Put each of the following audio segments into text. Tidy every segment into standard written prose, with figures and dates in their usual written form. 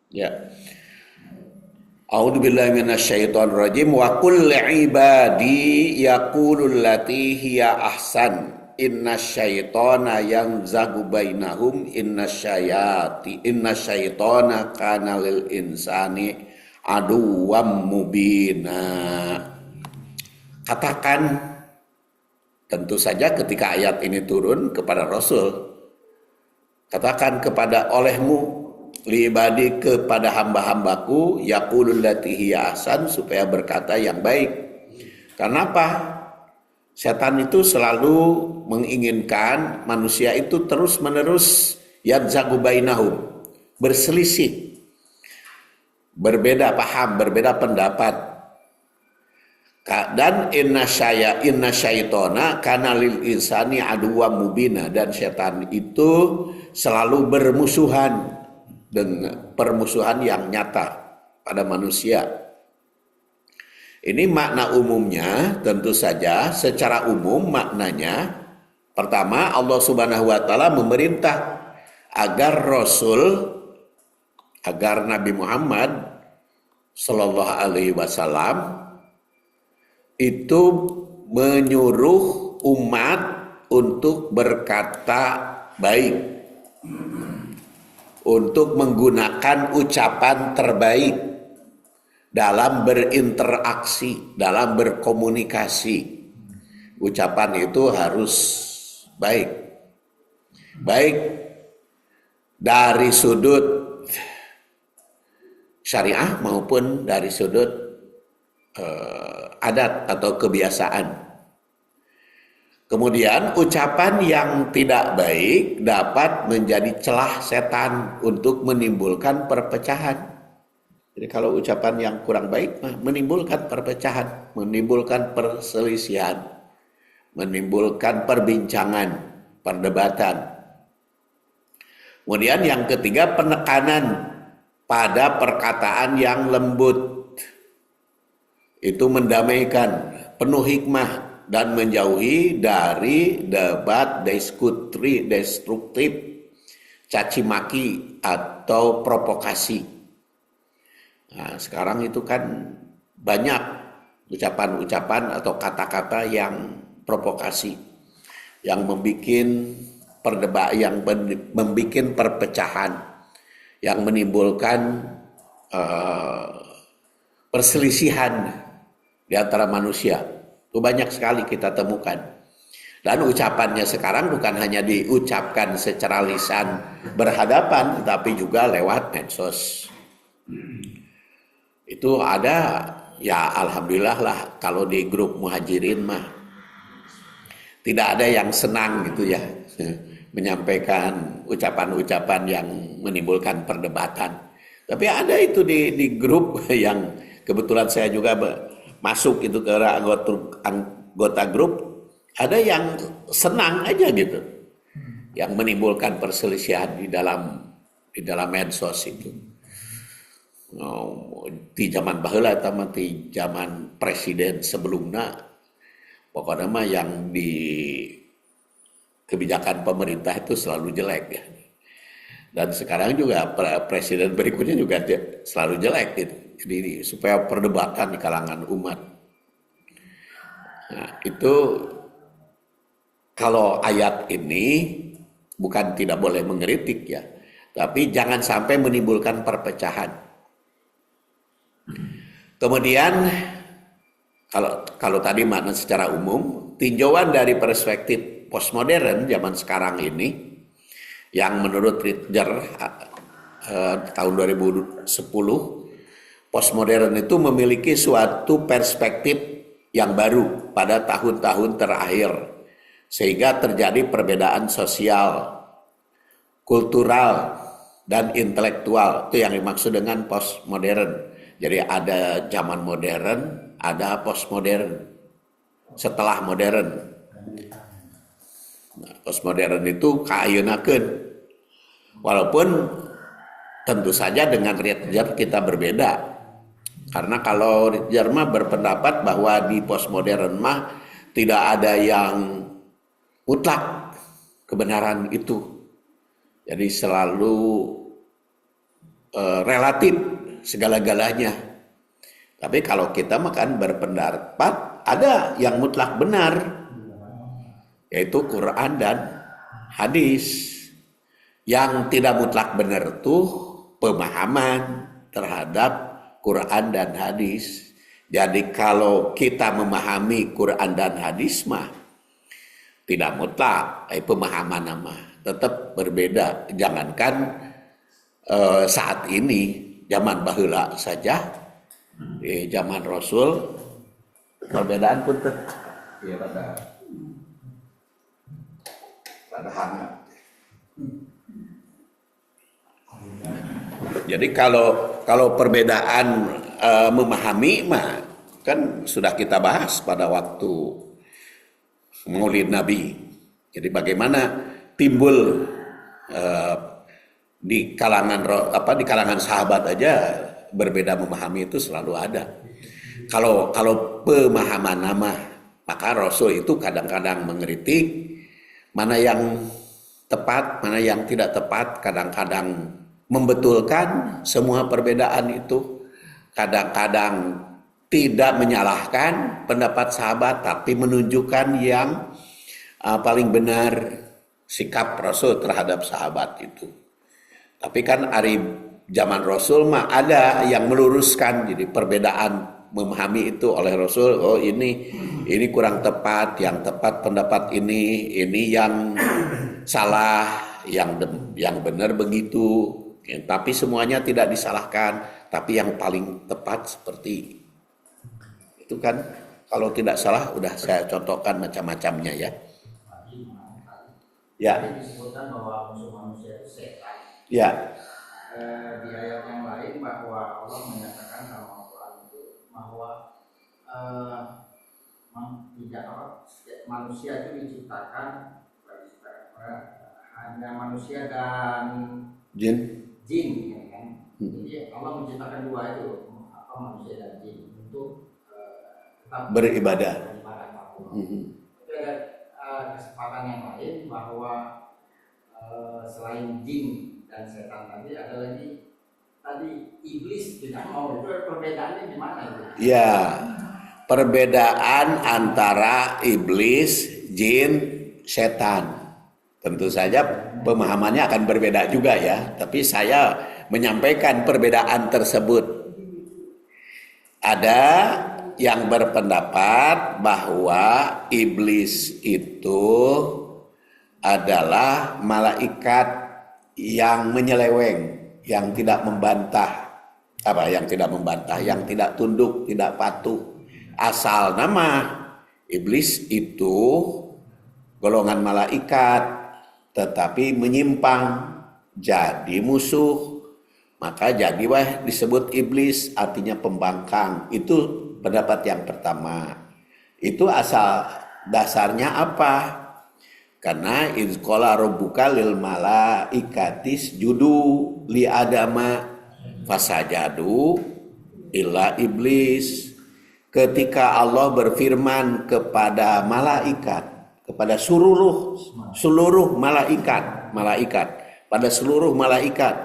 Ya. A'udzubillahi minasyaitonirrajim wa qul ibadi yaqulul lati hiya ahsan innasyaitona yanzagu bainahum innasyaitona kana lil insani aduwwam mubina. Katakan, tentu saja ketika ayat ini turun kepada Rasul, katakan kepada olehmu liibadi kepada hamba-hambaku yaqulul lati hiya ahsan, supaya berkata yang baik. Kenapa? Setan itu selalu menginginkan manusia itu terus-menerus yadzagu bainahum, berselisih, berbeda paham, berbeda pendapat. Dan inna syaitona kana lil insani aduwwam mubina, dan setan itu selalu bermusuhan, dengan permusuhan yang nyata pada manusia. Ini makna umumnya, tentu saja secara umum maknanya, pertama Allah Subhanahu wa taala memerintah agar Nabi Muhammad sallallahu alaihi wasallam itu menyuruh umat untuk berkata baik, untuk menggunakan ucapan terbaik dalam berinteraksi, dalam berkomunikasi. Ucapan itu harus baik. Baik dari sudut syariah maupun dari sudut adat atau kebiasaan. Kemudian ucapan yang tidak baik dapat menjadi celah setan untuk menimbulkan perpecahan. Jadi kalau ucapan yang kurang baik menimbulkan perpecahan, menimbulkan perselisihan, menimbulkan perbincangan, perdebatan. Kemudian yang ketiga, penekanan pada perkataan yang lembut. Itu mendamaikan, penuh hikmah, dan menjauhi dari debat destruktif, caci maki atau provokasi. Nah, sekarang itu kan banyak ucapan-ucapan atau kata-kata yang provokasi, yang membuat perpecahan, yang menimbulkan perselisihan di antara manusia. Itu banyak sekali kita temukan. Dan ucapannya sekarang bukan hanya diucapkan secara lisan berhadapan, tapi juga lewat medsos. Itu ada, ya alhamdulillah lah, kalau di grup muhajirin mah tidak ada yang senang gitu ya menyampaikan ucapan-ucapan yang menimbulkan perdebatan. Tapi ada itu di grup yang kebetulan saya juga masuk itu ke anggota grup, ada yang senang aja gitu, yang menimbulkan perselisihan di dalam medsos itu. Di zaman baheula atau di zaman presiden sebelumnya, pokoknya mah yang di kebijakan pemerintah itu selalu jelek ya. Dan sekarang juga presiden berikutnya juga selalu jelek gitu. Jadi supaya perdebatan di kalangan umat. Nah, itu kalau ayat ini bukan tidak boleh mengkritik ya, tapi jangan sampai menimbulkan perpecahan. Kemudian kalau tadi makna secara umum, tinjauan dari perspektif postmodern zaman sekarang ini, yang menurut Ritger tahun 2010, postmodern itu memiliki suatu perspektif yang baru pada tahun-tahun terakhir, sehingga terjadi perbedaan sosial, kultural, dan intelektual. Itu yang dimaksud dengan postmodern. Jadi ada zaman modern, ada postmodern, setelah modern. Nah, postmodern itu kaayeunakeun. Walaupun tentu saja dengan Ritger kita berbeda. Karena kalau Ritger mah berpendapat bahwa di postmodern mah tidak ada yang mutlak kebenaran itu. Jadi selalu relatif segala-galanya. Tapi kalau kita makan berpendapat ada yang mutlak benar, yaitu Quran dan hadis. Yang tidak mutlak benar tuh pemahaman terhadap Quran dan hadis. Jadi kalau kita memahami Quran dan hadis mah tidak mutlak, pemahaman nama tetap berbeda. Jangankan saat ini, zaman baheula saja, zaman Rasul perbedaan pun ya pada hangat. Jadi kalau perbedaan memahami mah kan sudah kita bahas pada waktu Maulid Nabi. Jadi bagaimana timbul di kalangan sahabat aja berbeda memahami itu selalu ada. Kalau pemahaman nama, maka Rasul itu kadang-kadang mengkritik mana yang tepat, mana yang tidak tepat, kadang-kadang membetulkan semua perbedaan itu, kadang-kadang tidak menyalahkan pendapat sahabat, tapi menunjukkan yang paling benar sikap Rasul terhadap sahabat itu. Tapi kan hari zaman Rasul mah ada yang meluruskan, jadi perbedaan memahami itu oleh Rasul. Oh ini kurang tepat, yang tepat pendapat ini yang salah, yang benar begitu. Ya, tapi semuanya tidak disalahkan, tapi yang paling tepat seperti itu kan. Kalau tidak salah udah saya contohkan macam-macamnya ya. Ya. Disebutkan bahwa musuh manusia itu setan. Ya. Di ayat yang lain bahwa Allah menyatakan dalam Al-Quran itu bahwa manusia itu diciptakan hanya manusia dan jin, ya kan? Jadi Allah menciptakan dua itu, manusia dan jin untuk tetap beribadah. Tapi ada kesempatan yang lain bahwa selain jin dan setan tadi ada lagi iblis tidak mau. Itu perbedaannya gimana itu? Ya, perbedaan antara iblis, jin, setan. Tentu saja pemahamannya akan berbeda juga ya, tapi saya menyampaikan perbedaan tersebut. Ada yang berpendapat bahwa iblis itu adalah malaikat yang menyeleweng, yang tidak membantah, yang tidak tunduk, tidak patuh. Asal nama iblis itu golongan malaikat, tetapi menyimpang jadi musuh, maka jadilah disebut iblis, artinya pembangkang. Itu pendapat yang pertama. Itu asal dasarnya apa? Karena izqala rabbuka lil malaikatis judu li adama fasajadu illa iblis. Ketika Allah berfirman kepada malaikat, kepada seluruh malaikat, pada seluruh malaikat,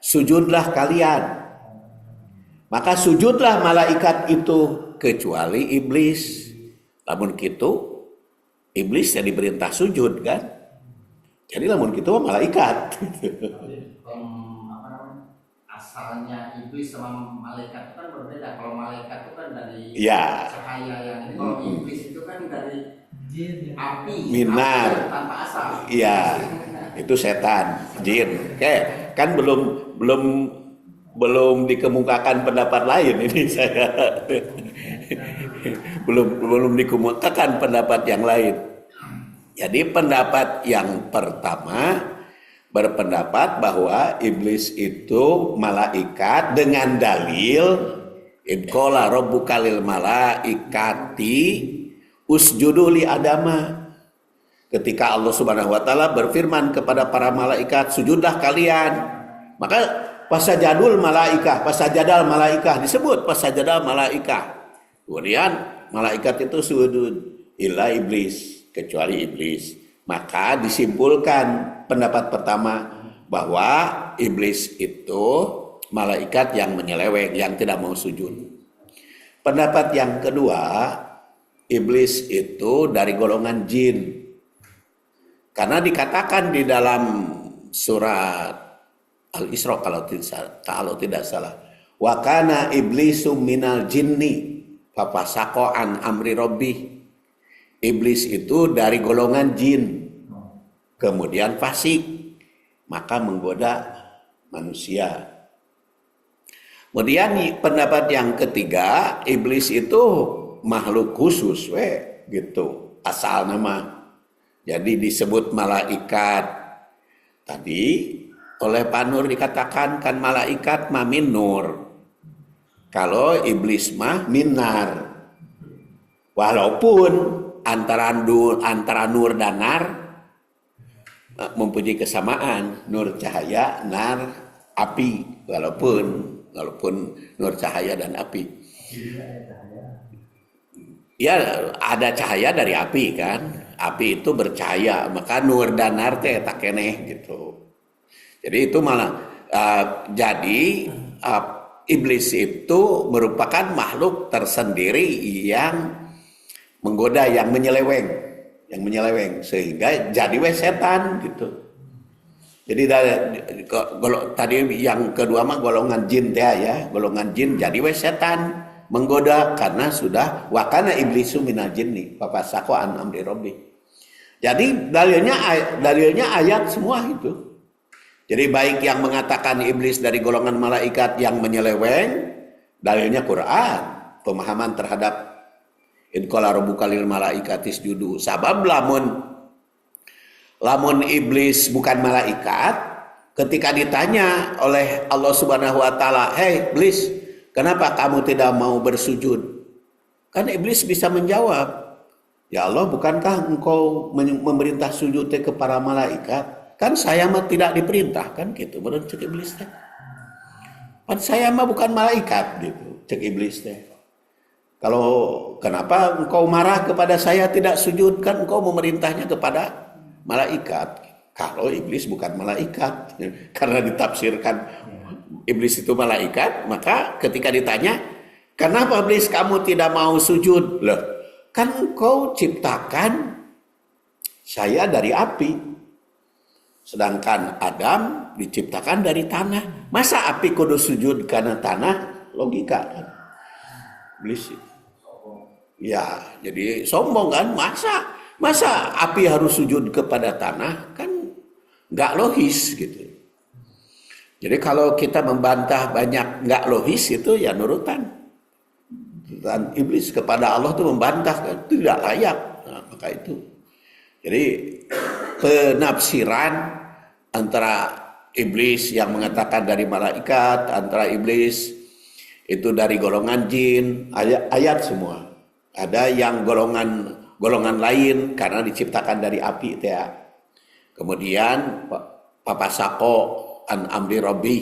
sujudlah kalian. Maka sujudlah malaikat itu kecuali iblis. Lamun kitu iblis yang diperintah sujud kan. Jadi lamun kitu malaikat. Asalnya iblis sama malaikat itu kan berbeda. Kalau malaikat itu kan dari cahaya yang ini, kalau iblis itu kan dari api, minar, tanpa asal. Iya, itu setan, jin. Kan belum dikemukakan pendapat lain ini saya. belum dikemukakan pendapat yang lain. Jadi pendapat yang pertama berpendapat bahwa iblis itu malaikat dengan dalil idqala rabbuka lil malaikati usjudu li adama. Ketika Allah Subhanahu wa taala berfirman kepada para malaikat, sujudlah kalian. Maka pasajadal malaikah disebut pasajadal malaikah. Kemudian malaikat itu sujud illa iblis, kecuali iblis. Maka disimpulkan pendapat pertama bahwa iblis itu malaikat yang menyeleweng, yang tidak mau sujud. Pendapat yang kedua, iblis itu dari golongan jin. Karena dikatakan di dalam surat Al-Isra kalau tidak salah, wa kana iblisu minal jinni fafasaqa an amri rabbih. Iblis itu dari golongan jin, kemudian fasik, maka menggoda manusia. Kemudian pendapat yang ketiga, iblis itu makhluk khusus, gitu asal nama. Jadi disebut malaikat. Tadi oleh Pak Nur dikatakan kan malaikat mah min nur. Kalau iblis mah minar. Walaupun antara nur dan nar mempunyai kesamaan, nur cahaya, nar api, walaupun nur cahaya dan api. Ya ada cahaya dari api kan, api itu bercahaya, maka nur dan nar teh tak keneh gitu. Jadi itu malah iblis itu merupakan makhluk tersendiri yang menggoda, yang menyeleweng sehingga jadi setan gitu. Jadi tadi yang kedua mah golongan jin teh ya, golongan jin jadi setan, menggoda karena sudah wakana iblisu minal jinni fafasaqa an amri rabbi. Jadi dalilnya ayat semua itu. Jadi baik yang mengatakan iblis dari golongan malaikat yang menyeleweng, dalilnya Quran, pemahaman terhadap in qala rabbuka lil malaikati isjudu. Sabab lamun iblis bukan malaikat, ketika ditanya oleh Allah Subhanahu wa taala, "Hei iblis, kenapa kamu tidak mau bersujud?" Kan iblis bisa menjawab, "Ya Allah, bukankah engkau memerintah sujud ke para malaikat? Kan saya mah tidak diperintahkan," gitu. Menurut cek iblis teh. Kan saya mah bukan malaikat gitu, cek iblis teh. Kalau kenapa engkau marah kepada saya tidak sujud, kan engkau memerintahnya kepada malaikat. Kalau iblis bukan malaikat, karena ditafsirkan iblis itu malaikat, maka ketika ditanya, "Kenapa iblis kamu tidak mau sujud?" Loh, kan engkau ciptakan saya dari api, sedangkan Adam diciptakan dari tanah. Masa api kudu sujud karena tanah? Logika kan? Iblis. Ya, jadi sombong kan? Masa api harus sujud kepada tanah? Kan nggak logis gitu. Jadi kalau kita membantah banyak nggak logis itu ya nurutan. Dan iblis kepada Allah itu membantah kan? Tidak layak. Nah, maka itu. Jadi penafsiran antara iblis yang mengatakan dari malaikat, antara iblis itu dari golongan jin, ayat semua. Ada yang golongan lain karena diciptakan dari api ya. Kemudian papasako an amri rabbi.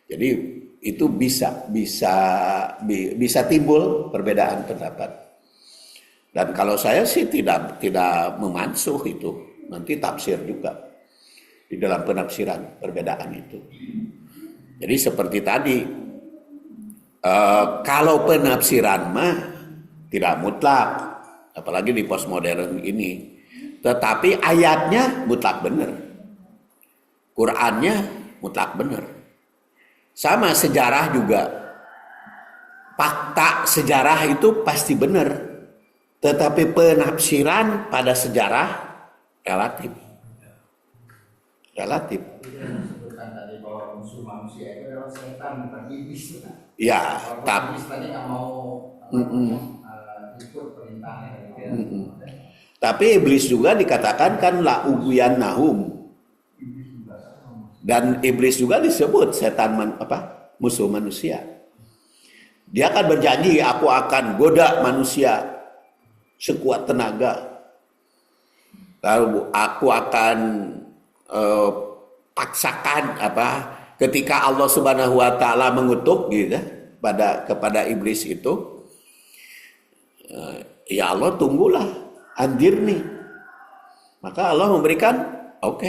Jadi itu bisa timbul perbedaan pendapat. Dan kalau saya sih tidak memansuh itu, nanti tafsir juga di dalam penafsiran perbedaan itu. Jadi seperti tadi, kalau penafsiran mah tidak mutlak, apalagi di postmodern ini. Tetapi ayatnya mutlak benar, Qurannya mutlak benar. Sama sejarah juga, fakta sejarah itu pasti benar, tetapi penafsiran pada sejarah relatif. Sebutkan tadi bahwa musuh manusia itu adalah setan, bukan iblis. Ya, tapi iblis tadi nggak mau ikut perintahnya. Tapi iblis juga dikatakan kan la uguyan nahum. Dan iblis juga disebut setan musuh manusia. Dia akan berjanji, aku akan goda manusia sekuat tenaga. Lalu aku akan paksakan ketika Allah Subhanahu wa taala mengutuk gitu kepada iblis itu, ya Allah tunggulah, andirni. Maka Allah memberikan, oke,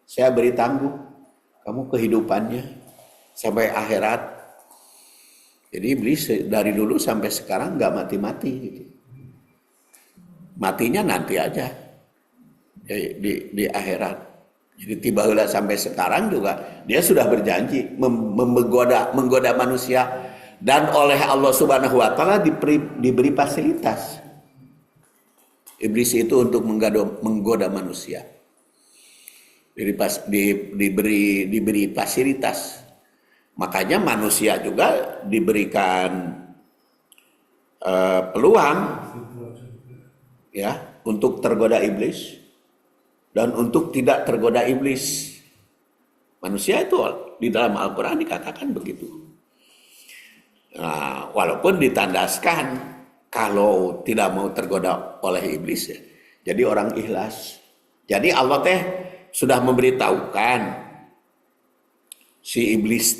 saya beri tangguh kamu kehidupannya sampai akhirat. Jadi iblis dari dulu sampai sekarang nggak mati-mati gitu. Matinya nanti aja di akhirat. Jadi tiba-tiba sampai sekarang juga dia sudah berjanji menggoda manusia, dan oleh Allah Subhanahu wa taala diberi fasilitas. Iblis itu untuk menggoda manusia. Diberi fasilitas. Makanya manusia juga diberikan peluang ya untuk tergoda iblis dan untuk tidak tergoda iblis. Manusia itu di dalam Al-Quran dikatakan begitu. Nah, walaupun ditandaskan kalau tidak mau tergoda oleh iblis ya, jadi orang ikhlas. Jadi Allah sudah memberitahukan si iblis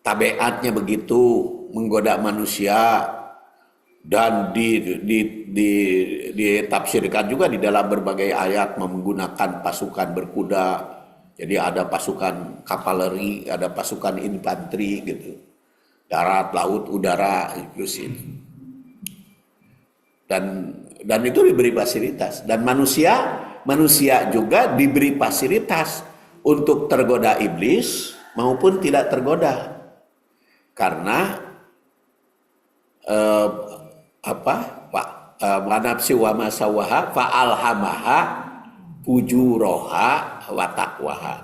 tabiatnya begitu, menggoda manusia, dan ditafsirkan juga di dalam berbagai ayat menggunakan pasukan berkuda. Jadi ada pasukan kavaleri, ada pasukan infanteri gitu. Darat, laut, udara itu sih. Dan itu diberi fasilitas, dan manusia juga diberi fasilitas untuk tergoda iblis maupun tidak tergoda. Karena nafsi wa ma sawaha fa alhamaha fujuraha wa taqwaha.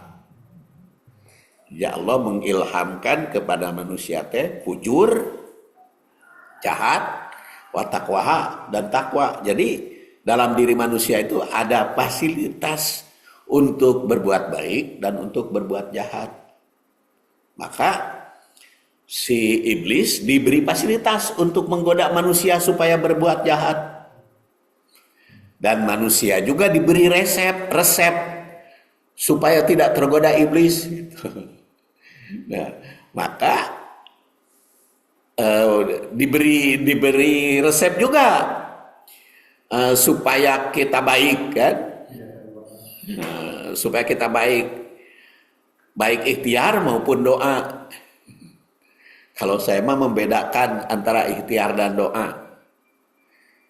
Ya Allah mengilhamkan kepada manusia fujur, jahat, wa taqwaha, dan takwa. Jadi dalam diri manusia itu ada fasilitas untuk berbuat baik dan untuk berbuat jahat. Maka si iblis diberi fasilitas untuk menggoda manusia supaya berbuat jahat. Dan manusia juga diberi resep supaya tidak tergoda iblis. Nah, maka diberi resep juga supaya kita baik kan? Supaya kita baik ikhtiar maupun doa. Kalau saya mah membedakan antara ikhtiar dan doa.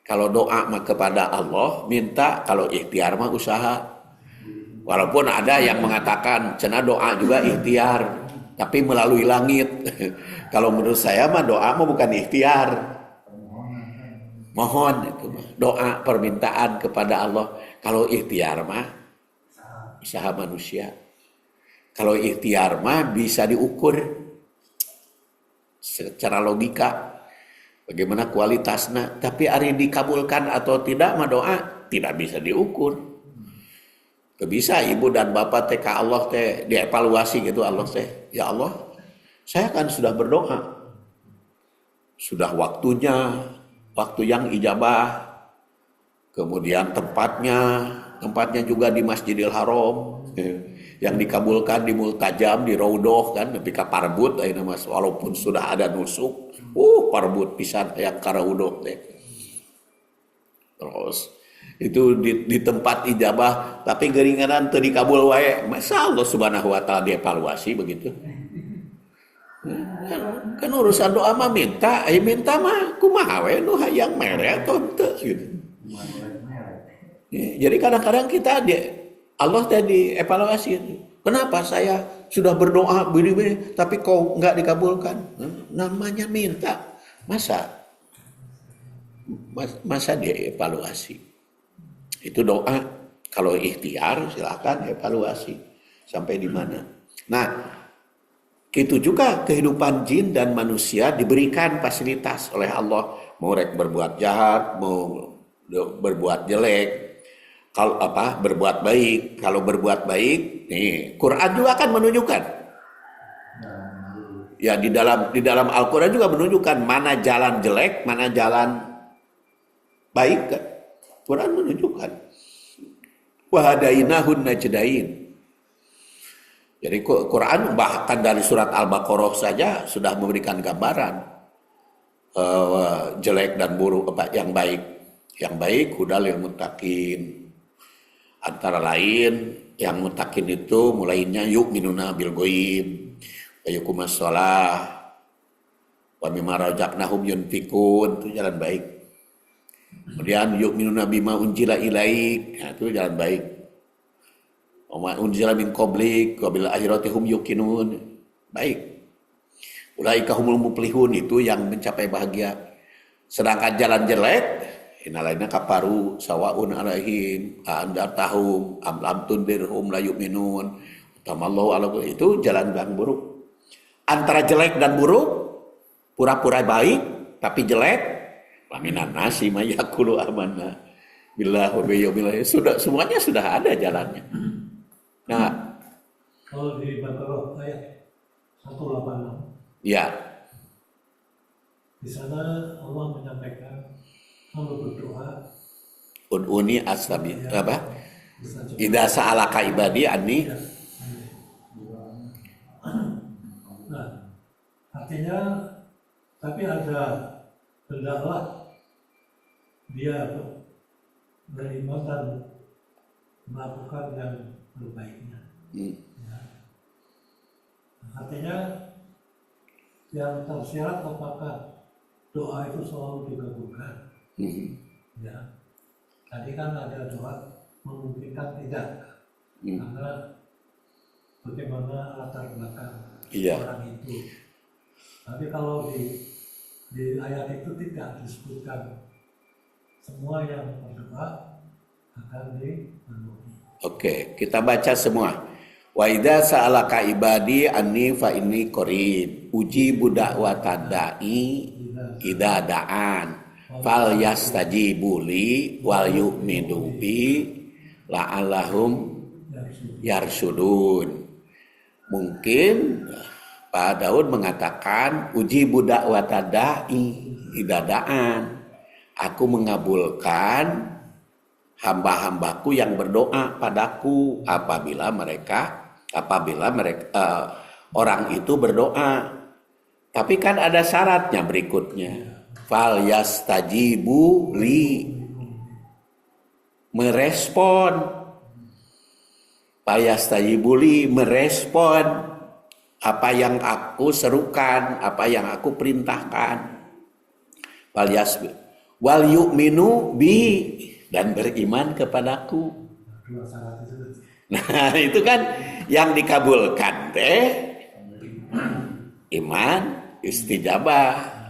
Kalau doa mah kepada Allah minta, kalau ikhtiar mah usaha. Walaupun ada yang mengatakan cenah doa juga ikhtiar, tapi melalui langit. Kalau menurut saya mah doa mah bukan ikhtiar. Mohon itu mah. Doa permintaan kepada Allah. Kalau ikhtiar mah usaha manusia. Kalau ikhtiar mah bisa diukur secara logika. Bagaimana kualitasnya, tapi hari dikabulkan atau tidak mah doa tidak bisa diukur. Bisa ibu dan bapak TK Allah dievaluasi gitu Allah ya Allah, saya kan sudah berdoa, sudah waktunya, waktu yang ijabah, kemudian tempatnya juga di Masjidil Haram, yang dikabulkan di Multajam, di Raudhoh kan, tapi ka parbut mas, walaupun sudah ada nusuk, parbut pisan yang ka Raudhoh terus itu di tempat ijabah, tapi geringanan teu dikabul wae, masa Allah Subhanahu wa taala dievaluasi begitu? Kan urusan doa mah minta mah kumaha we nu hayang mere atau teu gitu. Jadi kadang-kadang kita Allah tadi evaluasi, kenapa saya sudah berdoa begini tapi kau enggak dikabulkan? Namanya minta, masa dia evaluasi? Itu doa. Kalau ikhtiar silakan evaluasi sampai di mana. Nah, itu juga kehidupan jin dan manusia diberikan fasilitas oleh Allah, mau berbuat jahat, mau berbuat jelek, kalau berbuat baik. Kalau berbuat baik, nih Quran juga akan menunjukkan. Ya di dalam Al-Quran juga menunjukkan mana jalan jelek, mana jalan baik kan. Quran menunjukkan wahadainahun najdain. Jadi Quran bahkan dari surat Al-Baqarah saja sudah memberikan gambaran jelek dan buruk, yang baik. Yang baik hudal lil muttaqin. Antara lain yang muttaqin itu mulainya yu'minuna bil ghaib, Ayyukumus shalah wa mimma razaqnahum yunfikun, itu jalan baik. Kemudian yu'minuna bima unzila ilaik, nah, itu jalan baik. Wa ma unzila min qablik wa bil akhirati hum yuqinun, baik. Ulaika humul muflihun, itu yang mencapai bahagia. Sedangkan jalan jelek, innalaina kafaru sawaun alaihim andartahum am lam tundirhum la yu'minun. Tamallahu ala, itu jalan yang buruk. Antara jelek dan buruk, pura-pura baik tapi jelek, laminan nasi mayakulu amanna billah wa biyyamil, sudah semuanya sudah ada jalannya. Nah, kalau di Baqarah ayat 186, ya, di sana Allah menyampaikan hamba berdoa ud'uni astabi ya, apa? Idza sa'alaka ibadi anni. Nah, artinya tapi ada hendaklah dia beriman dan melakukan yang terbaiknya. Ya. Artinya yang tersirat apakah doa itu selalu dikabulkan? Ya. Tadi kan ada doa memungkinkan tidak, karena bagaimana latar belakang orang itu. Tapi kalau di ayat itu tidak disebutkan semua yang berdoa akan dipenuhi. Oke, kita baca semua. Wa idza sa'alaka ibadi anni fa inni qarib ujibu da'watad da'i idza da'an fal yastajibu li wal yu'minu bi la'allahum yarsudun. Mungkin Pak Daud mengatakan ujibu da'watad da'i idza da'an, aku mengabulkan hamba-hambaku yang berdoa padaku apabila mereka orang itu berdoa. Tapi kan ada syaratnya berikutnya. Fal yastajibu li, merespon. Fal yastajibu li, merespon apa yang aku serukan, apa yang aku perintahkan. Fal yasbi wal yu'minu bi, dan beriman kepadaku. Nah, itu kan yang dikabulkan teh iman, istijabah.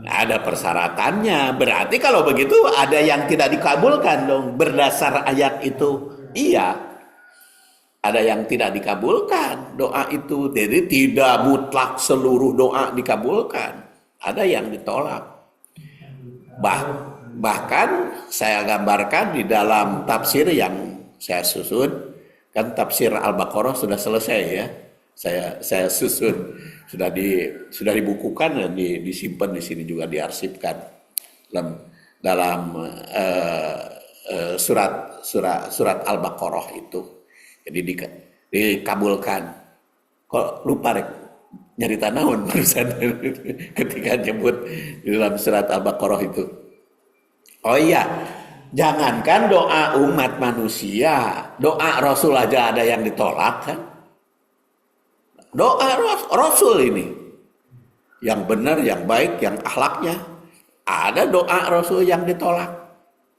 Ada persyaratannya. Berarti kalau begitu ada yang tidak dikabulkan dong berdasar ayat itu. Iya. Ada yang tidak dikabulkan doa itu. Jadi tidak mutlak seluruh doa dikabulkan. Ada yang ditolak. Bahkan saya gambarkan di dalam tafsir yang saya susun, kan tafsir Al-Baqarah sudah selesai ya. Saya susun, sudah dibukukan dan disimpan di sini juga, diarsipkan dalam surat Al-Baqarah itu. Jadi dikabulkan. Kok lupa rek nyarita naon barusan ketika nyebut di dalam surat Al-Baqarah itu. Oh iya, jangankan doa umat manusia, doa Rasul aja ada yang ditolak kan? Doa Rasul ini yang benar, yang baik, yang akhlaknya, ada doa Rasul yang ditolak.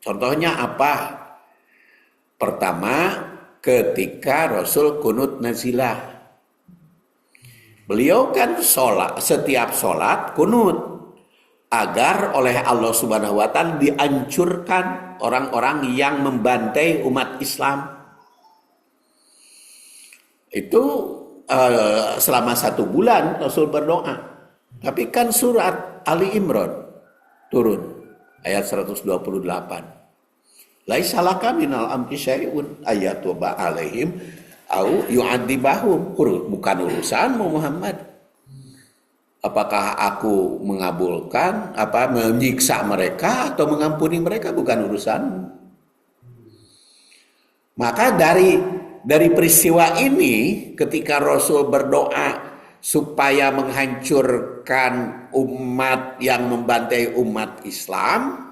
Contohnya apa? Pertama, ketika Rasul kunut nazilah, beliau kan setiap sholat kunut agar oleh Allah Subhanahu wa Ta'ala dihancurkan orang-orang yang membantai umat Islam. Itu selama 1 bulan Rasul berdoa. Tapi kan surat Ali Imran turun ayat 128. Laisa laka minal amri syai'un ayatuba alaihim au yu'adzibahum. Bukan urusanmu Muhammad. Apakah aku mengabulkan, menyiksa mereka atau mengampuni mereka, bukan urusanmu. Maka dari peristiwa ini, ketika Rasul berdoa supaya menghancurkan umat yang membantai umat Islam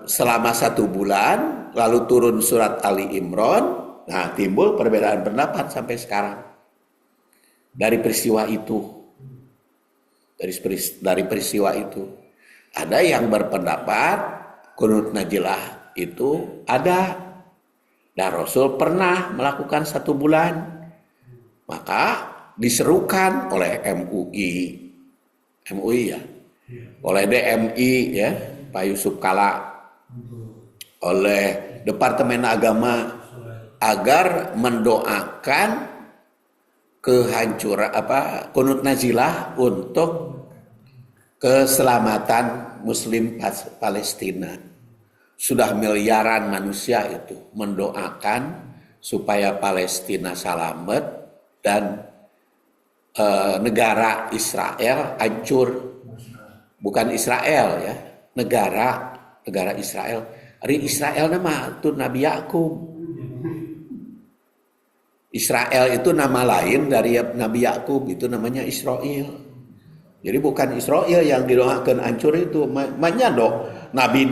selama 1 bulan, lalu turun surat Ali Imran, nah timbul perbedaan pendapat sampai sekarang. dari peristiwa itu. Dari peristiwa itu. Ada yang berpendapat kunut najilah itu ada. Dan Rasul pernah melakukan 1 bulan. Maka diserukan oleh MUI ya. Oleh DMI ya, Pak Yusuf Kala. Oleh Departemen Agama agar mendoakan kehancuran kunut nazilah untuk keselamatan Muslim Palestina. Sudah miliaran manusia itu mendoakan supaya Palestina selamat dan negara Israel hancur. Bukan Israel ya, negara Israel. Ari Israel nama itu Nabi Yakub. Israel itu nama lain dari Nabi Yakub, itu namanya Israel. Jadi bukan Israel yang didoakan hancur itu, makanya Nabi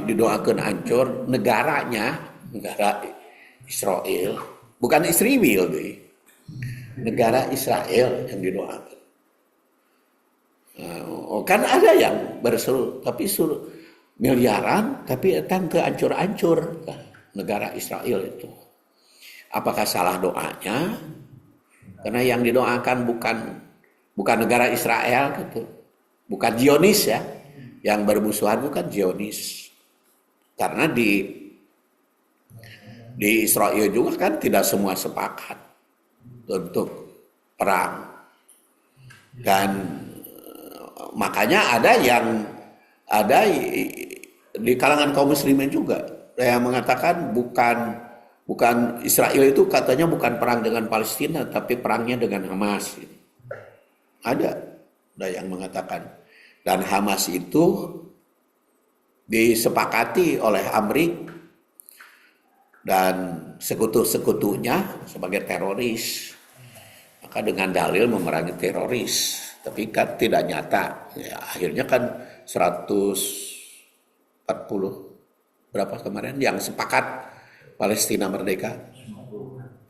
didoakan hancur negaranya, negara Israel, bukan Israel deh. Negara Israel yang didoakan. Kan ada yang berseru, tapi suruh miliaran, tapi datang ke hancur-hancur negara Israel itu. Apakah salah doanya? Karena yang didoakan bukan negara Israel gitu. Bukan Zionis ya. Yang bermusuhan bukan Zionis. Karena di Israel juga kan tidak semua sepakat untuk perang. Dan makanya ada di kalangan kaum muslimin juga yang mengatakan bukan Israel itu katanya bukan perang dengan Palestina, tapi perangnya dengan Hamas. Ada yang mengatakan. Dan Hamas itu disepakati oleh Amerika dan sekutu-sekutunya sebagai teroris. Maka dengan dalil memerangi teroris. Tapi kan tidak nyata. Ya, akhirnya kan 140 berapa kemarin yang sepakat Palestina merdeka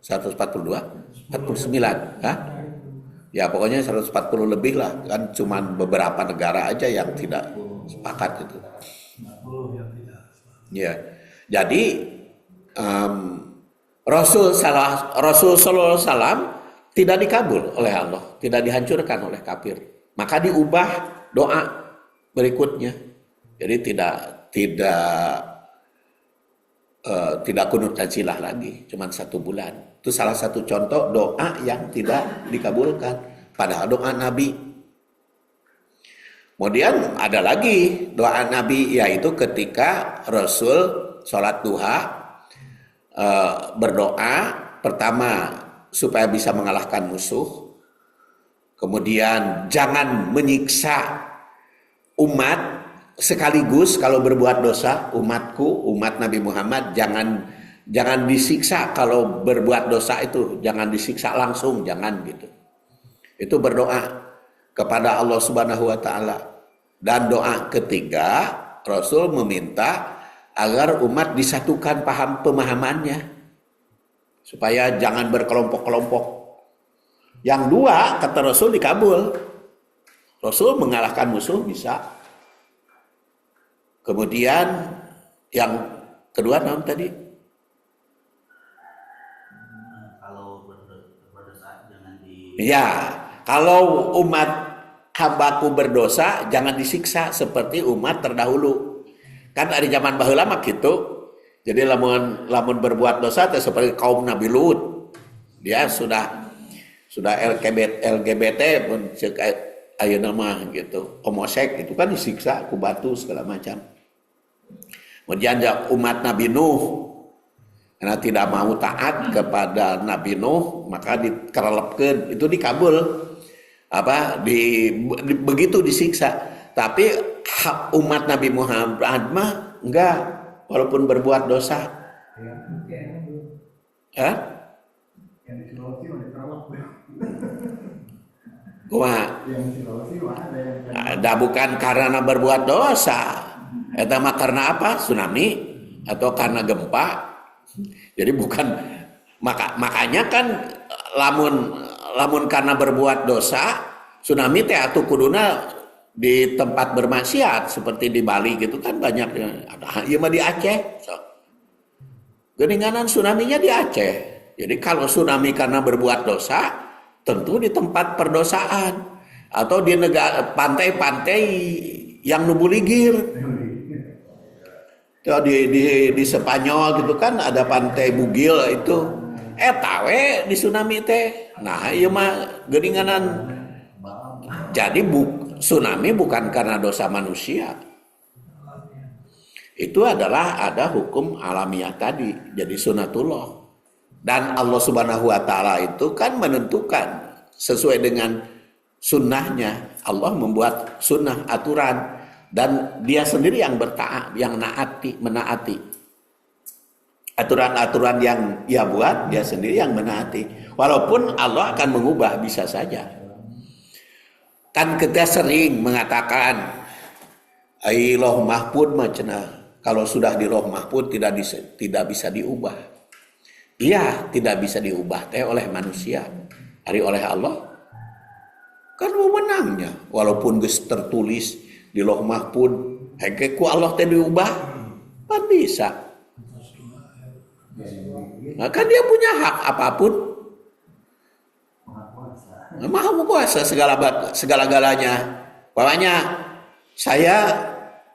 142 49 ha? Ya pokoknya 140 lebih lah, kan cuman beberapa negara aja yang tidak sepakat itu ya. Jadi Rasul sallallahu alaihi wasallam tidak dikabul oleh Allah, tidak dihancurkan oleh kafir, maka diubah doa berikutnya. Jadi tidak kunut nazilah lagi, cuma 1 bulan. Itu salah satu contoh doa yang tidak dikabulkan, padahal doa Nabi. Kemudian ada lagi doa Nabi, yaitu ketika Rasul sholat duha berdoa pertama supaya bisa mengalahkan musuh, kemudian jangan menyiksa umat. Sekaligus kalau berbuat dosa, umat Nabi Muhammad jangan disiksa. Kalau berbuat dosa itu jangan disiksa langsung, jangan gitu. Itu berdoa kepada Allah Subhanahu wa taala. Dan doa ketiga, Rasul meminta agar umat disatukan pemahamannya supaya jangan berkelompok-kelompok. Yang 2 kata Rasul dikabul. Rasul mengalahkan musuh bisa. Kemudian yang kedua naon tadi? Kalau berdosa jangan kalau umat hambaku berdosa jangan disiksa seperti umat terdahulu. Kan dari zaman baheula mah gitu. Jadi lamun berbuat dosa teh seperti kaum Nabi Lut. Dia sudah LGBT pun cek ayeuna mah gitu. Homoseks itu kan disiksa ku batu segala macam. Kemudian umat Nabi Nuh karena tidak mau taat kepada Nabi Nuh maka dikerelepkeun, itu dikabul begitu disiksa. Tapi umat Nabi Muhammad mah enggak, walaupun berbuat dosa. Hah? Ada bukan karena berbuat dosa. Eta mah karena apa? Tsunami atau karena gempa. Jadi bukan makanya kan lamun karena berbuat dosa, tsunami teh atuh kuduna di tempat bermaksiat seperti di Bali gitu kan banyak ada ieu mah di Aceh. So. Geninganan tsunami-nya di Aceh. Jadi kalau tsunami karena berbuat dosa, tentu di tempat perdosaan atau di negara pantai-pantai yang nubuligir. Di Spanyol gitu kan ada pantai Bugil itu. Tawe di tsunami teh. Nah, ieu mah geninganan. Jadi tsunami bukan karena dosa manusia. Itu adalah ada hukum alamiah tadi, jadi sunatullah. Dan Allah Subhanahu wa taala itu kan menentukan sesuai dengan sunnahnya. Allah membuat sunnah aturan dan dia sendiri yang bertaat, yang menaati. Aturan-aturan yang dia buat, dia sendiri yang menaati. Walaupun Allah akan mengubah bisa saja. Kan kita sering mengatakan Loh mahfud mah cenah. Kalau sudah di Loh mahfud tidak bisa diubah. Iya, tidak bisa diubah teh oleh manusia. Ari oleh Allah kan wewenangnya. Walaupun geus tertulis di Loh mahfud, hengke ku Allah teh diubah, kan bisa. Nah, kan dia punya hak apapun. Maha kuasa segala-galanya. Pokoknya saya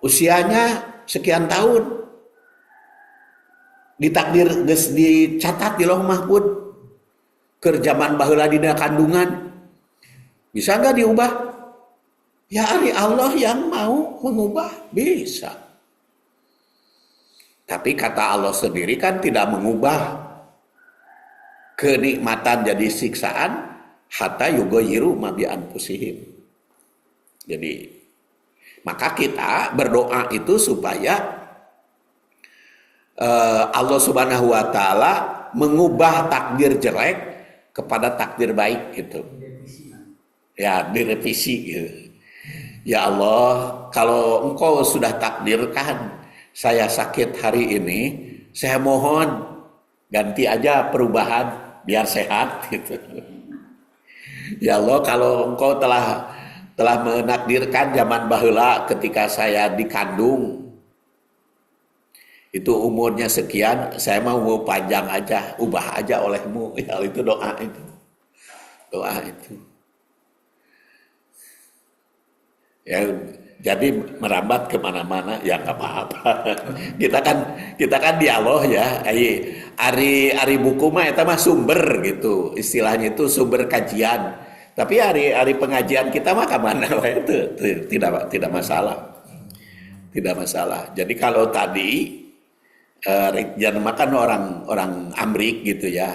usianya sekian tahun, ditakdir geus dicatat di Loh mahfud keur zaman baheula dina kandungan, bisa nggak diubah? Ya ari Allah yang mau mengubah bisa. Tapi kata Allah sendiri kan tidak mengubah kenikmatan jadi siksaan hatta yughayyiru ma bi anfusihim. Jadi maka kita berdoa itu supaya Allah Subhanahu wa taala mengubah takdir jelek kepada takdir baik gitu. Ya, direvisi gitu. Ya Allah, kalau Engkau sudah takdirkan saya sakit hari ini, saya mohon ganti aja perubahan biar sehat gitu. Ya Allah, kalau Engkau telah menakdirkan zaman baheula ketika saya dikandung itu umurnya sekian, saya mau panjang aja, ubah aja olehmu. Ya itu doa itu. Ya jadi merambat kemana-mana ya nggak apa-apa. kita kan dialog ya. Ari buku mah eta mah sumber gitu. Istilahnya itu sumber kajian. Tapi hari pengajian kita mah kemana itu tidak masalah, tidak masalah. Jadi kalau tadi jangan makan orang Amrik gitu ya,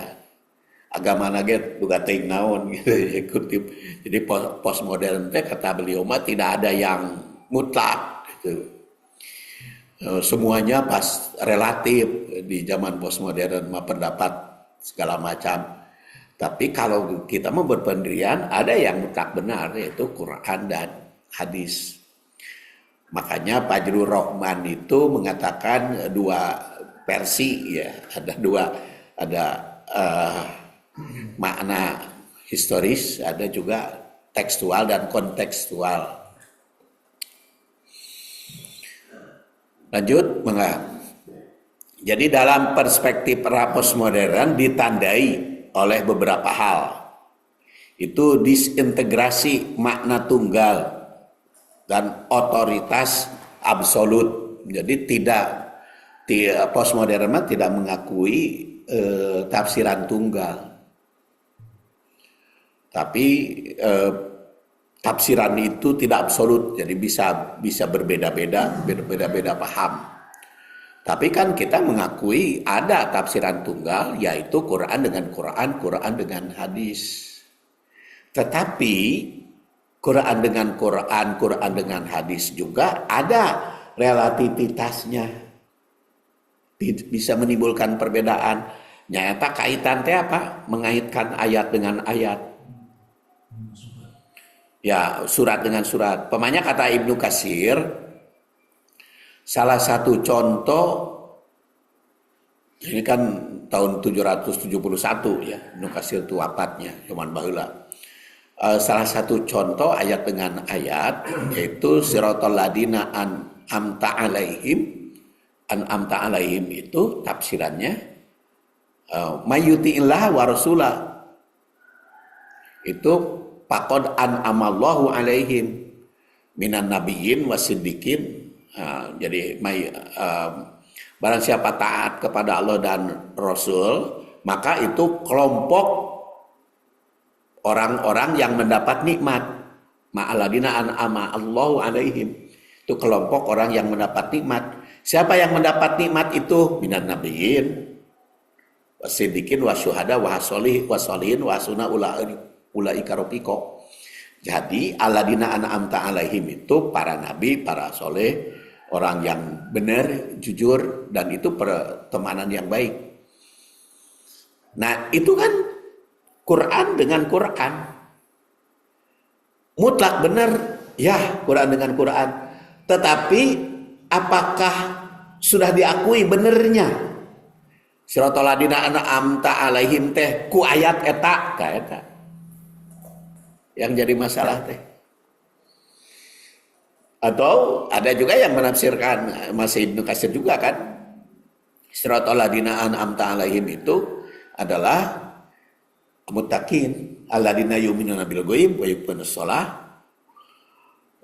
agama nage juga ting naon gitu kutip. Jadi postmodern teh kata beliau mah tidak ada yang mutlak gitu. Semuanya pas relatif di zaman postmodern mah pendapat segala macam. Tapi kalau kita mau berpendirian, ada yang mutlak benar, yaitu Quran dan hadis. Makanya Fajrul Rahman itu mengatakan dua versi, ya, ada makna historis, ada juga tekstual dan kontekstual. Lanjut, jadi dalam perspektif era postmodern ditandai oleh beberapa hal. Itu disintegrasi makna tunggal dan otoritas absolut. Jadi postmodern tidak mengakui tafsiran tunggal. Tapi tafsiran itu tidak absolut, jadi bisa berbeda-beda paham. Tapi kan kita mengakui ada tafsiran tunggal, yaitu Quran dengan Quran, Quran dengan hadis. Tetapi Quran dengan Quran, Quran dengan hadis juga ada relativitasnya. Bisa menimbulkan perbedaan. Nyata kaitan teh apa? Mengaitkan ayat dengan ayat. Ya, surat dengan surat. Pemanya kata Ibnu Katsir, salah satu contoh, ini kan tahun 771 ya, Ibnu Katsir itu wafatnya, zaman baheula. salah satu contoh ayat dengan ayat yaitu siratal ladina an'amta alaihim itu tafsirannya mayyuti'illah wa rasulah itu faqad an'amallahu alaihim minan nabiyyin wasiddiqin. Jadi barang siapa taat kepada Allah dan Rasul, maka itu kelompok orang-orang yang mendapat nikmat. Ma'aladina an'ama Allahu alaihim. Itu kelompok orang yang mendapat nikmat. Siapa yang mendapat nikmat itu? Minan nabiyyin wasiddiqin wasyuhada wasolihin wasuna ulaika rafiqa. Jadi aladina an'amta alaihim itu para nabi, para soleh, orang yang benar, jujur, dan itu pertemanan yang baik. Nah itu kan Quran dengan Quran. Mutlak benar, ya Quran dengan Quran. Tetapi apakah sudah diakui benernya? Siratal ladina an'amta alaihim teh ku ayat eta ka eta. Yang jadi masalah teh. Atau ada juga yang menafsirkan, masih Ibnu Katsir juga kan, siratal ladina an'amta alaihim itu adalah muttaqin alladzina yu'minuna bil ghaib wa yuqimuna shalah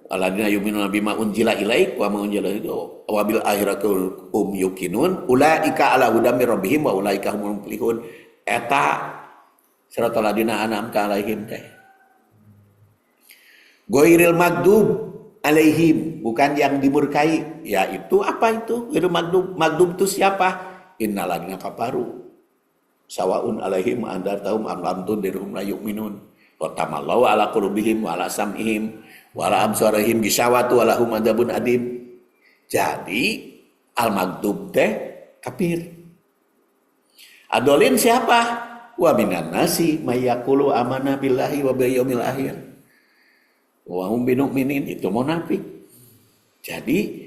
alladzina yu'minuna bima unzila ilaik wa ma unzila itu wa bil akhirati yuqinun ulaika ala hudam mir rabbihim wa ulaika humul muflihun. Eta siratal ladzina an'amta alaihim teh ghairil maghdub alaihim, bukan yang dimurkai. Ya itu apa itu? Ghairil maghdub itu siapa? Innal ladzina kafaru sawaun alaihim andartahum am lam tundirhum la yu'minun wa tamallahu ala qulubihim wa ala sam'ihim wa ala absarihim gisawatu wa lahum adzabun adim. Jadi al maghdub teh kafir. Adolin siapa? Wa minan nasi may yaqulu amanna billahi wa bil yaumil akhir wa hum bimu'minin, itu munafik. Jadi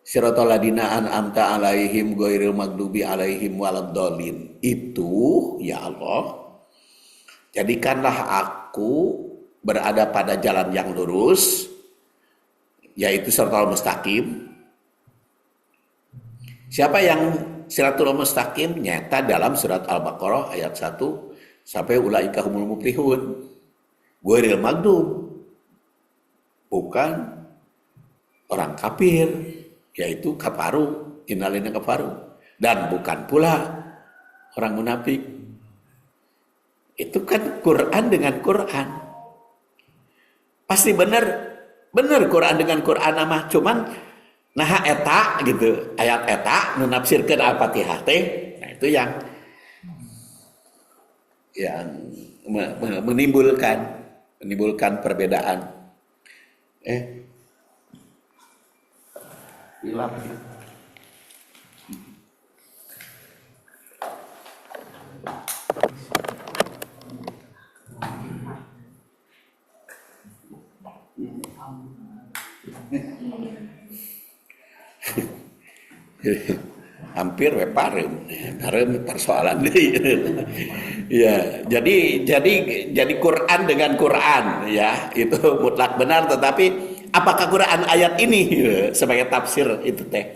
siratal ladzina an'amta alaihim ghairil maghdubi alaihim waladdallin itu, ya Allah, jadikanlah aku berada pada jalan yang lurus, yaitu siratal mustaqim. Siapa yang siratal mustaqim? Nyata dalam surat Al-Baqarah ayat 1 sampai ulaika humul muflihun. Ghairil maghdub, bukan orang kafir, yaitu kafaru, innalina kafaru, dan bukan pula orang munafik. Itu kan Quran dengan Quran. Pasti benar Quran dengan Quran mah, cuman nah eta gitu, ayat eta menafsirkan Al-Fatihah teh. Nah itu yang menimbulkan perbedaan. Hilang. Hampir parem persoalan ya. Jadi Quran dengan Quran ya itu mutlak benar, tetapi apakah Quran ayat ini sebagai tafsir itu teh?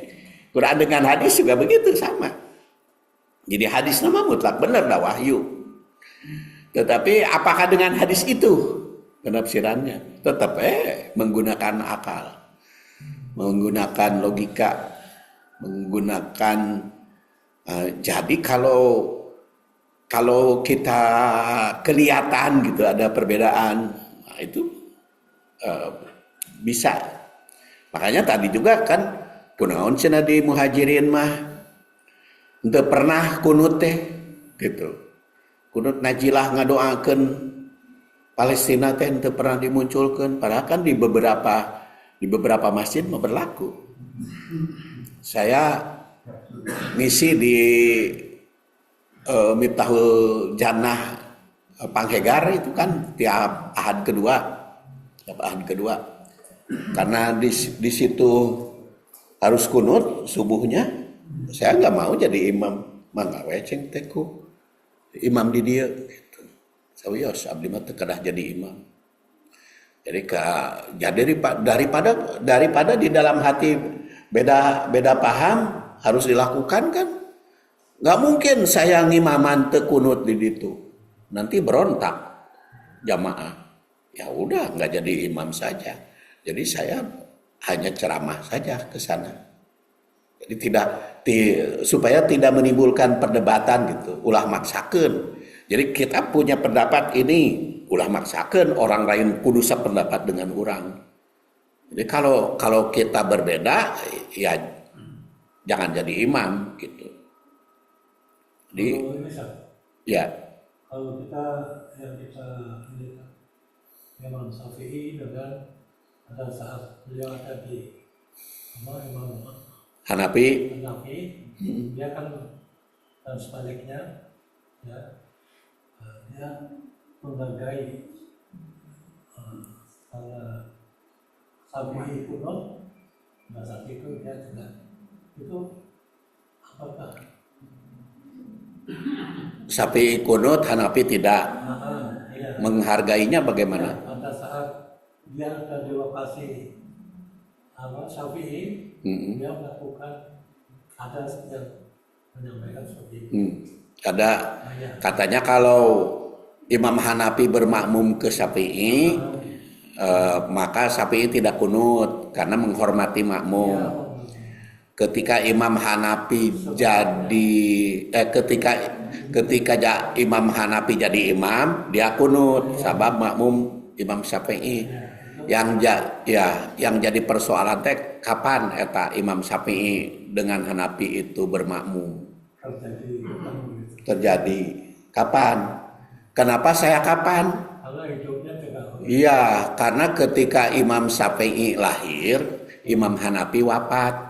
Quran dengan hadis juga begitu sama. Jadi hadis nama mutlak benar dah wahyu. Tetapi apakah dengan hadis itu penafsirannya? Tetap menggunakan akal, menggunakan logika, menggunakan jadi kalau kita kelihatan gitu ada perbedaan, nah itu bisa. Makanya tadi juga kan kunaon cenah di Muhajirin mah teu pernah kunut teh gitu. Kunut najilah ngadoakeun Palestina teh teu pernah dimunculkeun, padahal kan di beberapa masjid mah berlaku. Saya ngisi di Miftahul Jannah Panghegar itu kan tiap ahad kedua. Karena di situ harus kunut subuhnya, saya nggak mau jadi imam, mangga weceng teku imam di dia gitu. Sawios abdi mah teu kedah jadi imam. Jadi daripada di dalam hati beda paham harus dilakukan kan? Nggak mungkin saya ngimaman tekunut di situ. Nanti berontak jamaah. Ya udah nggak jadi imam saja. Jadi saya hanya ceramah saja ke sana. Jadi supaya tidak menimbulkan perdebatan gitu. Ulah maksakeun. Jadi kita punya pendapat ini, ulah maksakeun orang lain kudu sependapat dengan orang. Jadi kalau kita berbeda ya jangan jadi imam gitu. Jadi ya. Kalau kita Imam Syafi'i dengan pada saat beliau ada di Imam Hanafi, dia kan dan sebaliknya ya dia menghargai kalau Syafi'i kuno, nah saat itu dia juga itu apakah Syafi'i kunut, Hanafi tidak. Iya. Menghargainya bagaimana? Pada saat dia ada di lokasi Syafi'i, dia melakukan ada yang menyampaikan seperti itu. Ada katanya kalau Imam Hanafi bermakmum ke Syafi'i, maka Syafi'i tidak kunut karena menghormati makmum. Ketika Imam Hanafi ketika Imam Hanafi jadi imam, dia kunut sabab makmum Imam Syafi'i. Yang jadi persoalan teh kapan eta Imam Syafi'i dengan Hanafi itu bermakmum? Terjadi kapan? Kenapa saya kapan? Iya, karena ketika Imam Syafi'i lahir, Imam Hanafi wafat.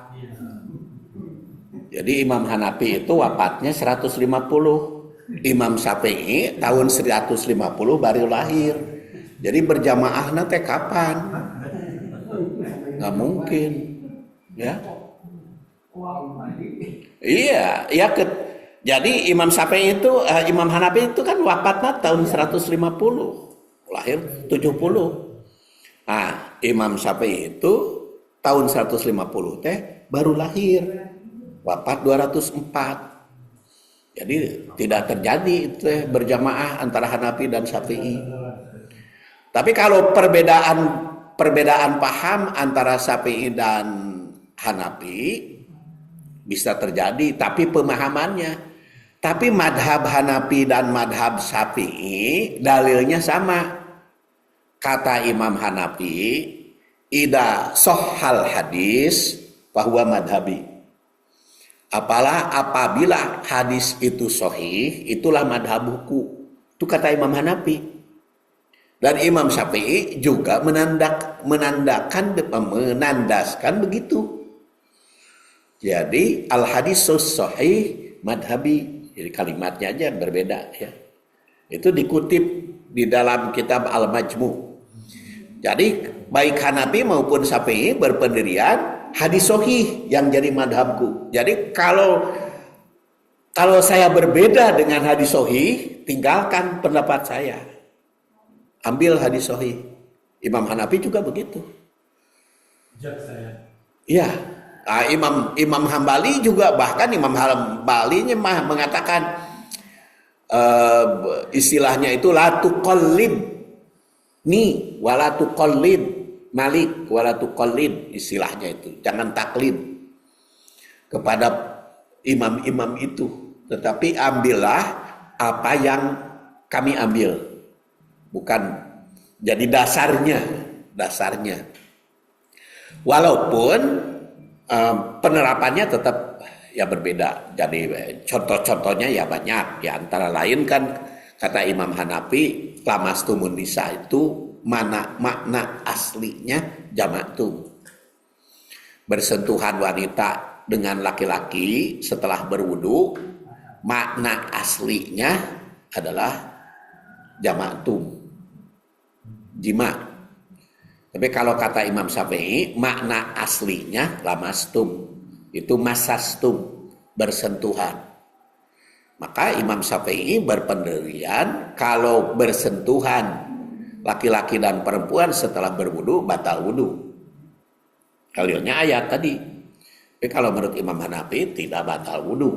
Jadi Imam Hanafi itu wafatnya 150. Imam Syafi'i tahun 150 baru lahir. Jadi berjamaah nanti kapan? Nggak mungkin. Ya. Iya, jadi Imam Syafi'i itu Imam Hanafi itu kan wafatnya tahun 150, lahir 70. Nah, Imam Syafi'i itu tahun 150 teh baru lahir. Wafat 204. Jadi tidak terjadi itu berjamaah antara Hanafi dan Syafi'i. Tapi kalau perbedaan paham antara Syafi'i dan Hanafi bisa terjadi, tapi pemahamannya. Tapi madhab Hanafi dan madhab Syafi'i dalilnya sama. Kata Imam Hanafi, ida sohhal hadis bahwa madhabi. Apabila hadis itu sahih, itulah madhabku. Itu kata Imam Hanafi. Dan Imam Syafi'i juga menandaskan begitu. Jadi al hadisus sahih madhabi. Jadi kalimatnya aja berbeda ya. Itu dikutip di dalam kitab Al-Majmu'. Jadi baik Hanafi maupun Syafi'i berpendirian hadis sahih yang jadi madhabku. Jadi kalau saya berbeda dengan hadis sahih, tinggalkan pendapat saya. Ambil hadis sahih. Imam Hanafi juga begitu. Iya. Nah, Imam Hambali juga, bahkan Imam Hambali mengatakan istilahnya itu la tuqallid ni wala tuqallid Malik wala tuqallid, istilahnya itu. Jangan taklid kepada imam-imam itu, tetapi ambillah apa yang kami ambil. Bukan jadi dasarnya. Walaupun penerapannya tetap ya berbeda. Jadi contoh-contohnya ya banyak. Ya antara lain kan kata Imam Hanafi, lamastumun nisa itu makna aslinya jamatum. Bersentuhan wanita dengan laki-laki setelah berwudu, makna aslinya adalah jamatum, jima. Tapi kalau kata Imam Syafi'i, makna aslinya lamastum, itu masastum, bersentuhan. Maka Imam Syafi'i berpendirian kalau bersentuhan laki-laki dan perempuan setelah berwudu batal wudu. Dalilnya ayat tadi. Tapi kalau menurut Imam Hanafi tidak batal wudu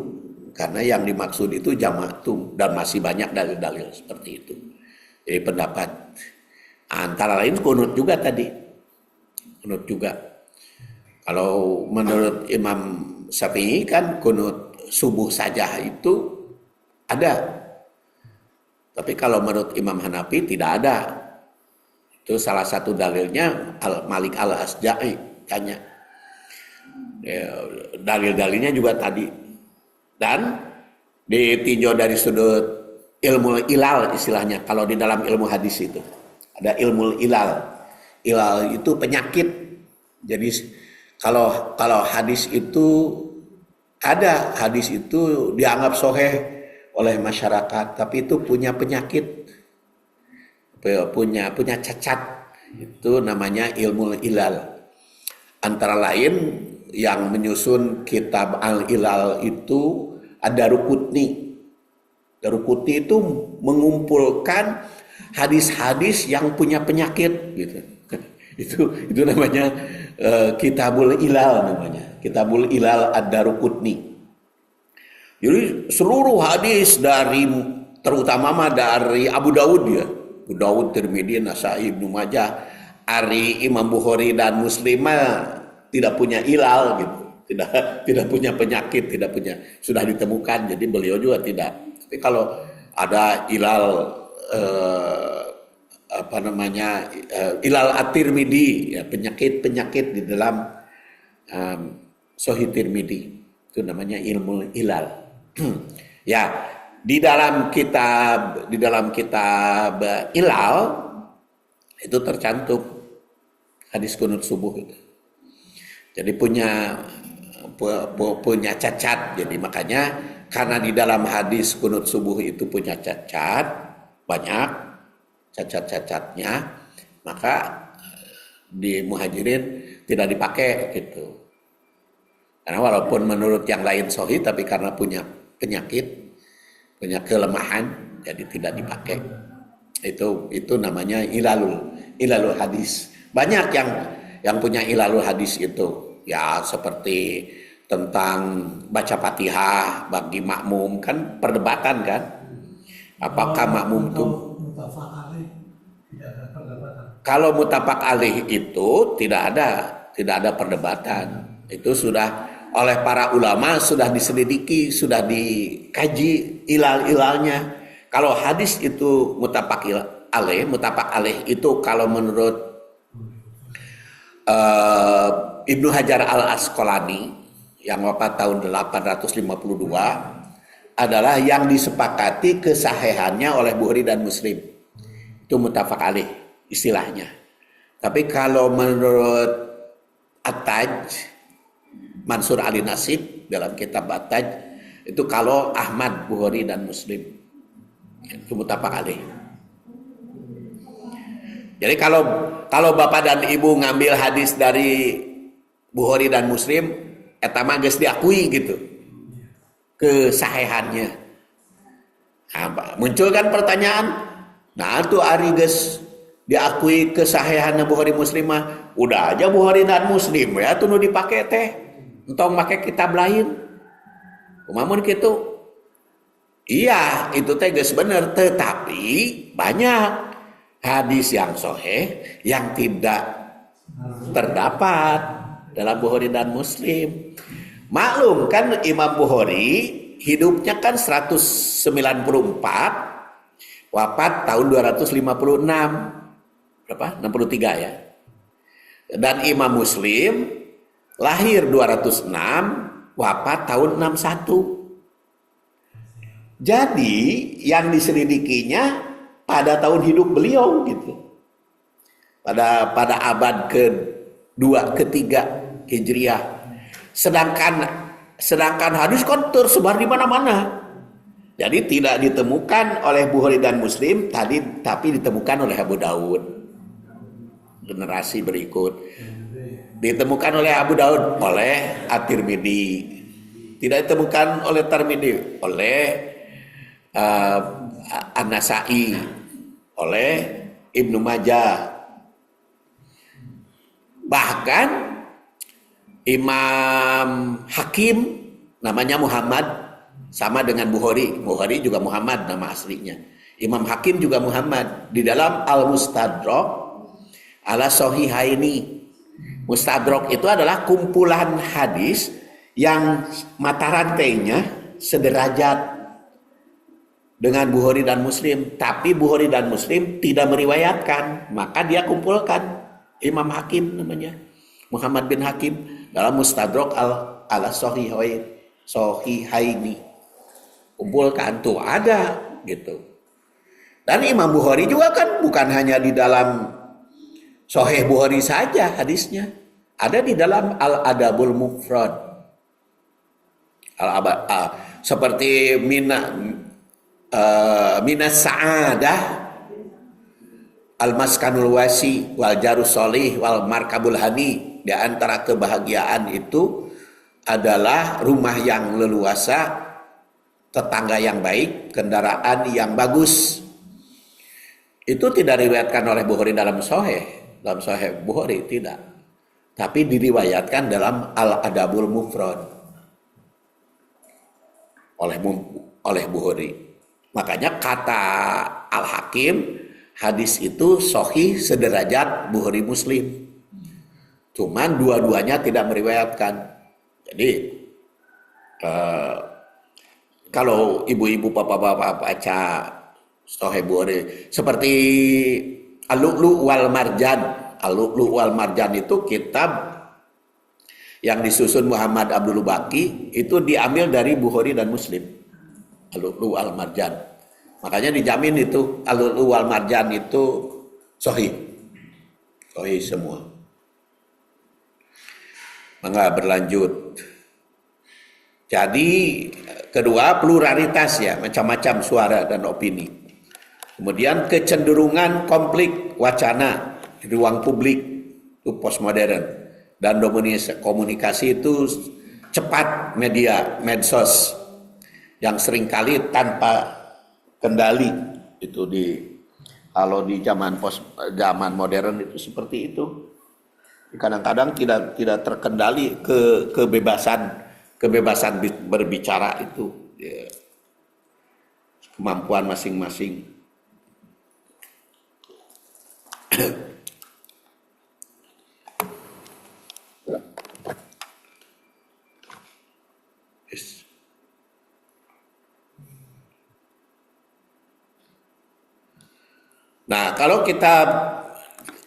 karena yang dimaksud itu jamatum dan masih banyak dalil-dalil seperti itu. Jadi pendapat antara lain kunut juga tadi. Kunut juga. Kalau menurut Imam Syafi'i kan kunut subuh saja itu ada. Tapi kalau menurut Imam Hanafi tidak ada. Itu salah satu dalilnya Malik al-Asja'i tanya. Dalil-dalilnya juga tadi. Dan ditinjau dari sudut ilmu ilal istilahnya. Kalau di dalam ilmu hadis itu ada ilmu ilal. Ilal itu penyakit. Jadi kalau hadis itu ada, hadis itu dianggap sahih oleh masyarakat, tapi itu punya penyakit, punya cacat. Itu namanya ilmu ilal. Antara lain yang menyusun kitab Al-Ilal itu ada Daraqutni. Daraqutni itu mengumpulkan hadis-hadis yang punya penyakit gitu. Itu namanya Kitabul Ilal namanya. Kitabul Ilal Ad-Daraqutni. Jadi seluruh hadis dari terutama dari Abu Dawud ya. Abu Dawud, Tirmidzi, Nasai, Ibnu Majah, dari Imam Bukhari dan Muslim tidak punya ilal gitu. Tidak punya penyakit, tidak punya, sudah ditemukan, jadi beliau juga tidak. Tapi kalau ada ilal ilal at-Tirmidzi ya, penyakit di dalam Sahih Tirmidzi itu namanya ilmu ilal. Ya, di dalam kitab ilal itu tercantum hadis kunut subuh itu. Jadi punya cacat. Jadi makanya karena di dalam hadis kunut subuh itu punya cacat banyak, cacat-cacatnya, maka di Muhajirin tidak dipakai gitu. Karena walaupun menurut yang lain sahih, tapi karena punya penyakit, punya kelemahan, jadi tidak dipakai. Itu namanya ilalul hadis. Banyak yang punya ilalul hadis itu. Ya seperti tentang baca Fatihah bagi makmum, kan perdebatan kan. Apakah makmum itu kalau muttafaq alaih itu tidak ada perdebatan. Itu sudah oleh para ulama, sudah diselidiki, sudah dikaji ilal-ilalnya. Kalau hadis itu muttafaq alaih itu kalau menurut Ibnu Hajar al-Asqalani yang wafat tahun 852 adalah yang disepakati kesahihannya oleh Bukhari dan Muslim. Itu muttafaq alaih istilahnya. Tapi kalau menurut At-Taj, Mansur Ali Nasib dalam kitab At-Taj itu kalau Ahmad, Bukhari dan Muslim itu muttafaq alaih. Jadi kalau bapak dan ibu ngambil hadis dari Bukhari dan Muslim, eta mah geus diakui gitu kesahihannya. Nah, muncul kan pertanyaan, nah tuh ari geus diakui kesahihannya Bukhari Muslim mah, udah aja Bukhari dan Muslim ya tuh nu dipake teh, entong make kitab lain. Kumaha kitu? Iya, itu teh geus bener, tetapi banyak hadis yang sahih yang tidak terdapat dalam Bukhari dan Muslim. Maklum kan Imam Bukhari hidupnya kan 194, wafat tahun 256. Berapa? 63 ya. Dan Imam Muslim lahir 206, wafat tahun 61. Jadi yang diselidikinya pada tahun hidup beliau gitu. Pada abad ke-2, ke-3 Hijriah. Sedangkan hadis kan tersebar di mana-mana. Jadi tidak ditemukan oleh Bukhari dan Muslim tapi ditemukan oleh Abu Dawud. Generasi berikut. Ditemukan oleh Abu Dawud, oleh At-Tirmidzi. Tidak ditemukan oleh Tirmidzi, oleh An-Nasai, oleh Ibnu Majah. Bahkan Imam Hakim namanya Muhammad, sama dengan Bukhari. Bukhari juga Muhammad nama aslinya. Imam Hakim juga Muhammad. Di dalam Al-Mustadrak ala Sahihaini. Mustadrak itu adalah kumpulan hadis yang mata rantainya sederajat dengan Bukhari dan Muslim, tapi Bukhari dan Muslim tidak meriwayatkan, maka dia kumpulkan. Imam Hakim namanya Muhammad bin Hakim dalam Mustadrak ala Sahihaini, kumpulkan tuh ada gitu. Dan Imam Bukhari juga kan bukan hanya di dalam Sahih Bukhari saja hadisnya, ada di dalam Al-Adabul Mufrad. Seperti Minas Sa'adah Al-Maskanul Wasi wal Jarus Solih wal Markabul Hani. Di antara kebahagiaan itu adalah rumah yang leluasa, tetangga yang baik, kendaraan yang bagus. Itu tidak diriwayatkan oleh Bukhari dalam Sahih Bukhari, tidak. Tapi diriwayatkan dalam Al-Adabul Mufrad oleh Bukhari. Makanya kata Al-Hakim, hadis itu sahih sederajat Bukhari Muslim. Cuman dua-duanya tidak meriwayatkan. Jadi kalau ibu-ibu bapak-bapak baca Sahih Bukhari seperti Al-Lu'lu' wal Marjan. Al-Lu'lu' wal Marjan itu kitab yang disusun Muhammad Abdul Baqi, itu diambil dari Bukhari dan Muslim. Al-Lu'lu' wal Marjan. Makanya dijamin itu Al-Lu'lu' wal Marjan itu sahih. Sahih semua. Maka berlanjut. Jadi kedua, pluralitas ya, macam-macam suara dan opini. Kemudian kecenderungan konflik wacana di ruang publik itu postmodern, dan dominasi komunikasi itu cepat, medsos yang seringkali tanpa kendali. Itu kalau di zaman modern itu seperti itu. Kadang-kadang tidak terkendali kebebasan berbicara itu, ya, kemampuan masing-masing. Yes. Nah, kalau kita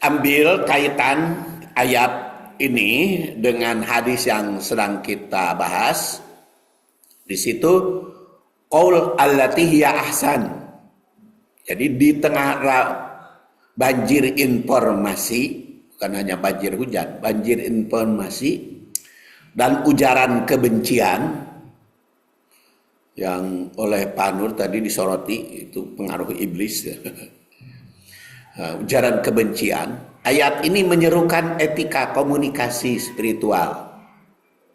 ambil kaitan ayat ini dengan hadis yang sedang kita bahas, di situ qaul allati hiya ahsan. Jadi di tengah banjir informasi, bukan hanya banjir hujan, banjir informasi dan ujaran kebencian yang oleh Pak Nur tadi disoroti, itu pengaruh iblis. Ujaran kebencian. Ayat ini menyerukan etika komunikasi spiritual.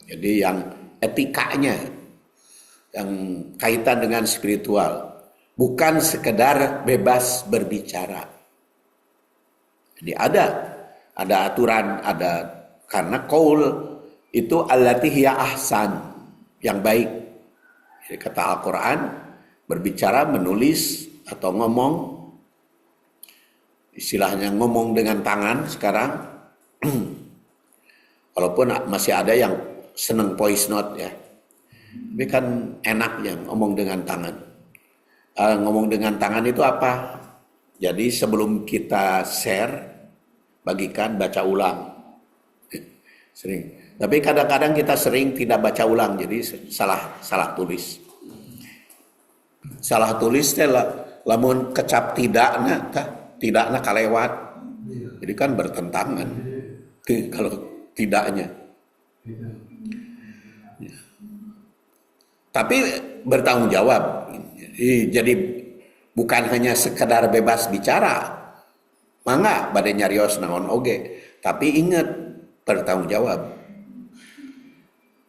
Jadi yang etikanya, yang kaitan dengan spiritual, bukan sekedar bebas berbicara. Jadi ada aturan, karena qaul itu allati hiya ahsan, yang baik. Jadi kata Al-Quran, berbicara, menulis atau ngomong, istilahnya ngomong dengan tangan sekarang. Walaupun masih ada yang seneng voice note ya, tapi kan enak ya ngomong dengan tangan. Ngomong dengan tangan itu apa? Jadi sebelum kita share, bagikan, baca ulang. Sering. Tapi kadang-kadang kita sering tidak baca ulang, jadi salah tulis. Salah tulis lamun kecap tidaknya kalewat, jadi kan bertentangan kalau tidaknya. Tapi bertanggung jawab. Jadi bukan hanya sekedar bebas bicara, mangga bade nyarios naon oge, tapi ingat bertanggung jawab.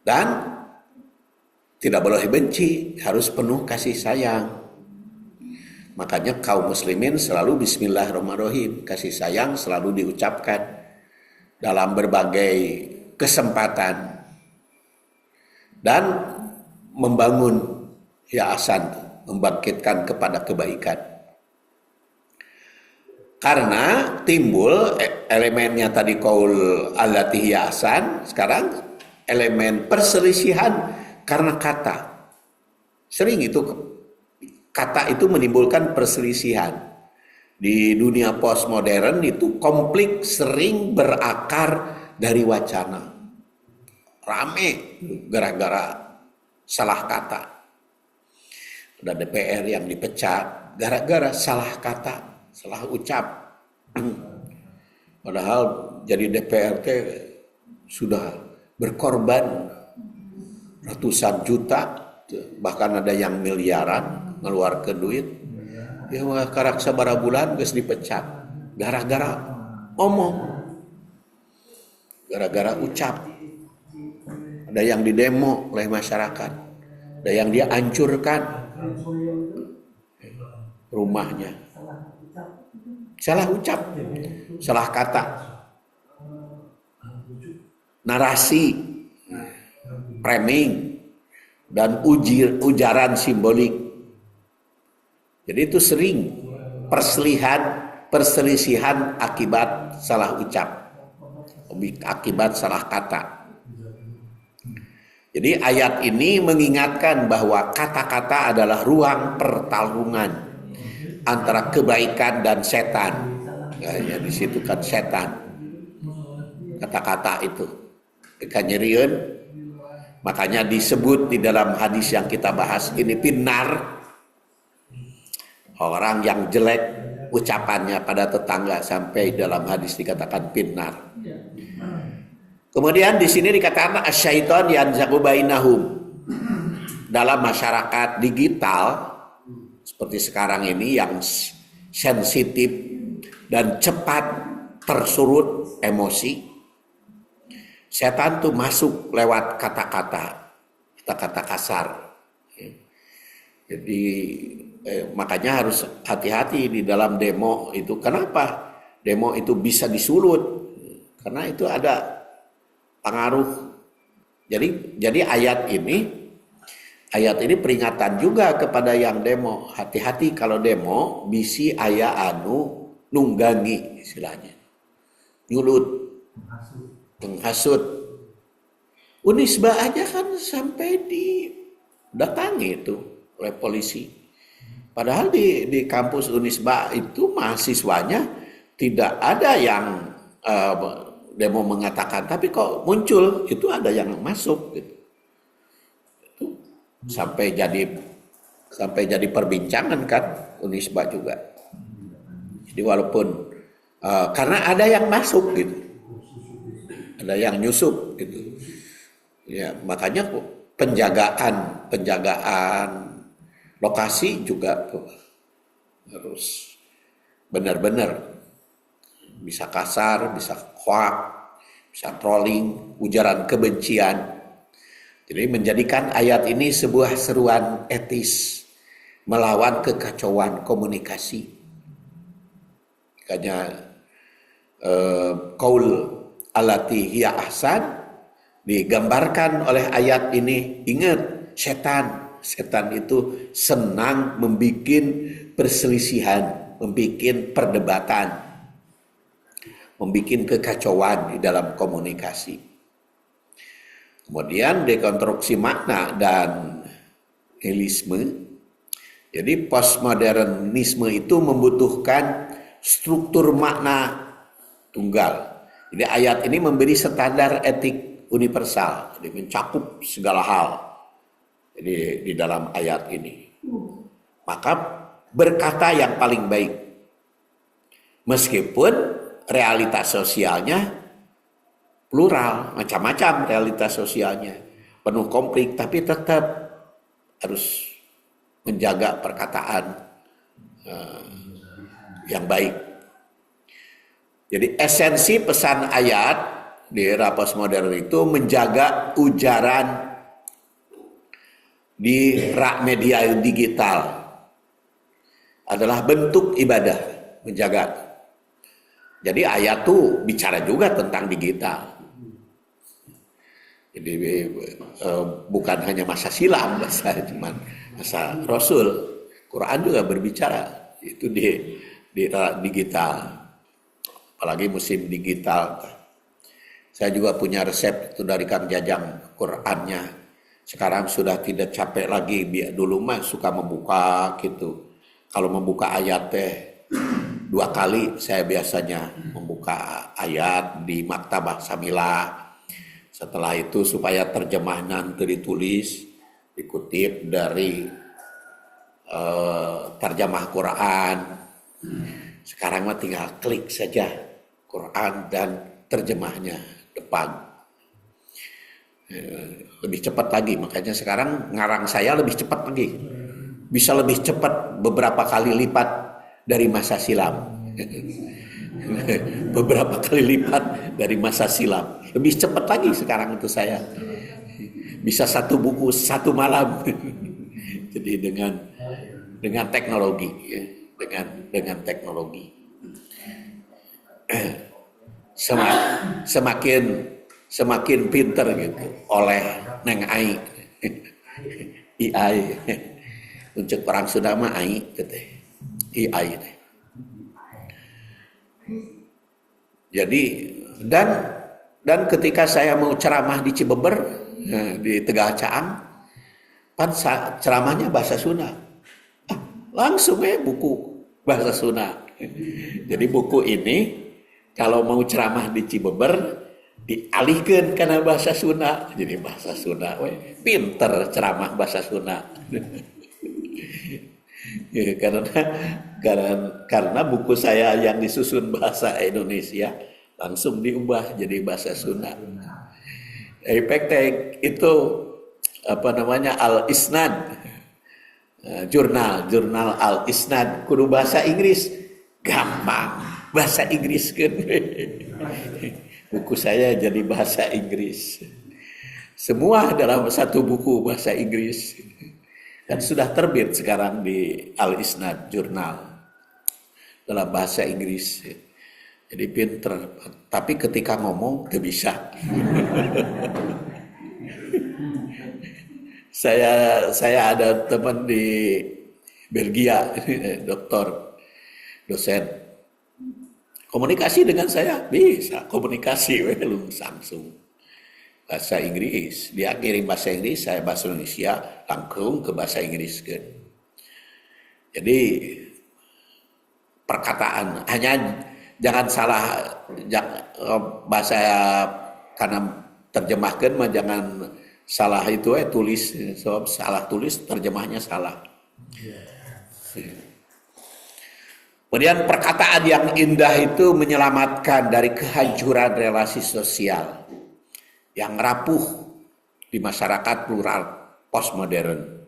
Dan tidak boleh benci, harus penuh kasih sayang. Makanya kaum muslimin selalu bismillahirrahmanirrahim, kasih sayang selalu diucapkan dalam berbagai kesempatan dan membangun yayasan, membangkitkan kepada kebaikan. Karena timbul elemennya tadi qaul allati yayasan, sekarang elemen perselisihan karena kata. Sering itu kata itu menimbulkan perselisihan. Di dunia postmodern itu konflik sering berakar dari wacana. Rame gara-gara salah kata. Ada DPR yang dipecat gara-gara salah kata, salah ucap. Padahal jadi DPR sudah berkorban ratusan juta, bahkan ada yang miliaran ngeluarkan duit. Ya karak sabara bulan geus dipecat gara-gara omong, gara-gara ucap. Ada yang didemo oleh masyarakat, ada yang dia hancurkan rumahnya. Salah ucap, salah kata, narasi, framing, dan ujaran simbolik. Jadi itu sering perselisihan akibat salah ucap, akibat salah kata. Jadi ayat ini mengingatkan bahwa kata-kata adalah ruang pertarungan antara kebaikan dan setan. Ya, di situ kan setan. Kata-kata itu kanyerian. Makanya disebut di dalam hadis yang kita bahas ini pinar. Orang yang jelek ucapannya pada tetangga, sampai dalam hadis dikatakan pinar. Kemudian di sini dikatakan asyaiton yanzagu bainahum. Dalam masyarakat digital seperti sekarang ini yang sensitif dan cepat tersurut emosi, setan tuh masuk lewat kata-kata kasar. Jadi makanya harus hati-hati di dalam demo itu. Kenapa demo itu bisa disulut? Karena itu ada pengaruh. Jadi ayat ini peringatan juga kepada yang demo. Hati-hati kalau demo bisi aya anu nunggangi istilahnya. Nyulut, menghasut. Unisba aja kan sampai didatangi itu oleh polisi. Padahal di kampus Unisba itu mahasiswanya tidak ada yang demo mengatakan, tapi kok muncul itu ada yang masuk gitu. Itu sampai jadi perbincangan kan Unisba juga. Jadi walaupun karena ada yang masuk gitu, ada yang nyusup gitu. Ya makanya penjagaan lokasi juga harus benar-benar, bisa kasar, bisa hoak, bisa trolling, ujaran kebencian. Jadi menjadikan ayat ini sebuah seruan etis melawan kekacauan komunikasi. Makanya qaul allati hiya ahsan digambarkan oleh ayat ini. Ingat, setan itu senang membikin perselisihan, membikin perdebatan, membikin kekacauan di dalam komunikasi. Kemudian dekonstruksi makna dan nihilisme. Jadi postmodernisme itu membutuhkan struktur makna tunggal. Jadi ayat ini memberi standar etik universal, jadi mencakup segala hal. Jadi di dalam ayat ini, maka berkata yang paling baik, meskipun realitas sosialnya plural, macam-macam realitas sosialnya, penuh konflik, tapi tetap harus menjaga perkataan yang baik. Jadi esensi pesan ayat di era postmodern itu menjaga ujaran di rak media digital. adalah bentuk ibadah, menjaga. Jadi ayat tuh bicara juga tentang digital. Jadi bukan hanya masa silam, cuman masa Rasul. Quran juga berbicara itu di digital. Apalagi musim digital. Saya juga punya resep itu dari Kang Jajang, Qurannya. Sekarang sudah tidak capek lagi. Dulu mah suka membuka gitu. Kalau membuka ayat 2 kali saya biasanya membuka ayat di Maktabah Samilah. Setelah itu supaya terjemahan nanti ditulis, dikutip dari terjemah Quran. Sekarang mah tinggal klik saja Quran dan terjemahnya depan. Lebih cepat lagi, makanya sekarang ngarang saya lebih cepat lagi. Bisa lebih cepat beberapa kali lipat dari masa silam. Beberapa kali lipat dari masa silam. Lebih cepat lagi sekarang itu saya. Bisa 1 buku 1 malam. Jadi dengan teknologi, ya. dengan teknologi. Semakin pinter gitu oleh Neng Ai. AI. Untuk orang Sunda mah Ai gitu. AI. Jadi dan ketika saya mau ceramah di Cibeber, di Tegal Caang, pan ceramahnya bahasa Sunda. Langsung buku bahasa Sunda. Jadi buku ini kalau mau ceramah di Cibeber dialihkan karena bahasa Sunda. Jadi bahasa Sunda, pinter ceramah bahasa Sunda. Ya, karena buku saya yang disusun bahasa Indonesia langsung diubah jadi bahasa Sunda. Praktek itu Al-Isnad, jurnal Al-Isnad kudu bahasa Inggris, gampang bahasa Inggris kan. Buku saya jadi bahasa Inggris. Semua dalam satu buku bahasa Inggris. Dan sudah terbit sekarang di Al-Isnad jurnal dalam bahasa Inggris. Jadi pinter, tapi ketika ngomong gak bisa. Saya ada teman di Belgia, dosen. Komunikasi dengan saya bisa, komunikasi langsung. Bahasa Inggris, dia kirim bahasa Inggris, saya bahasa Indonesia, langsung ke bahasa Inggris kan. Jadi perkataan hanya jangan salah bahasa karena terjemahkan mah jangan salah itu tulis, sebab salah tulis terjemahnya salah. Kemudian perkataan yang indah itu menyelamatkan dari kehancuran relasi sosial yang rapuh di masyarakat plural postmodern.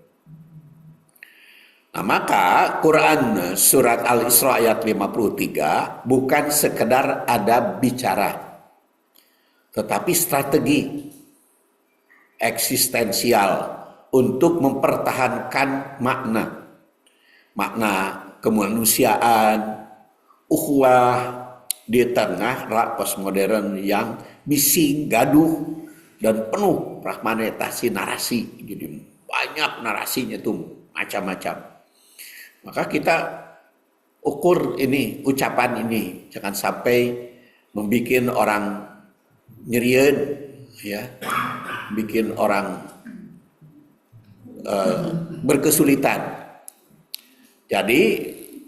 Nah, maka Quran surat Al-Isra ayat 53 bukan sekedar adab bicara, tetapi strategi eksistensial untuk mempertahankan makna kemanusiaan, ukhuwah di tengah postmodern yang bising, gaduh, dan penuh fragmentasi narasi. Jadi banyak narasinya tuh macam-macam. Maka kita ukur ini, ucapan ini, jangan sampai membuat orang nyerien, ya, bikin orang berkesulitan. Jadi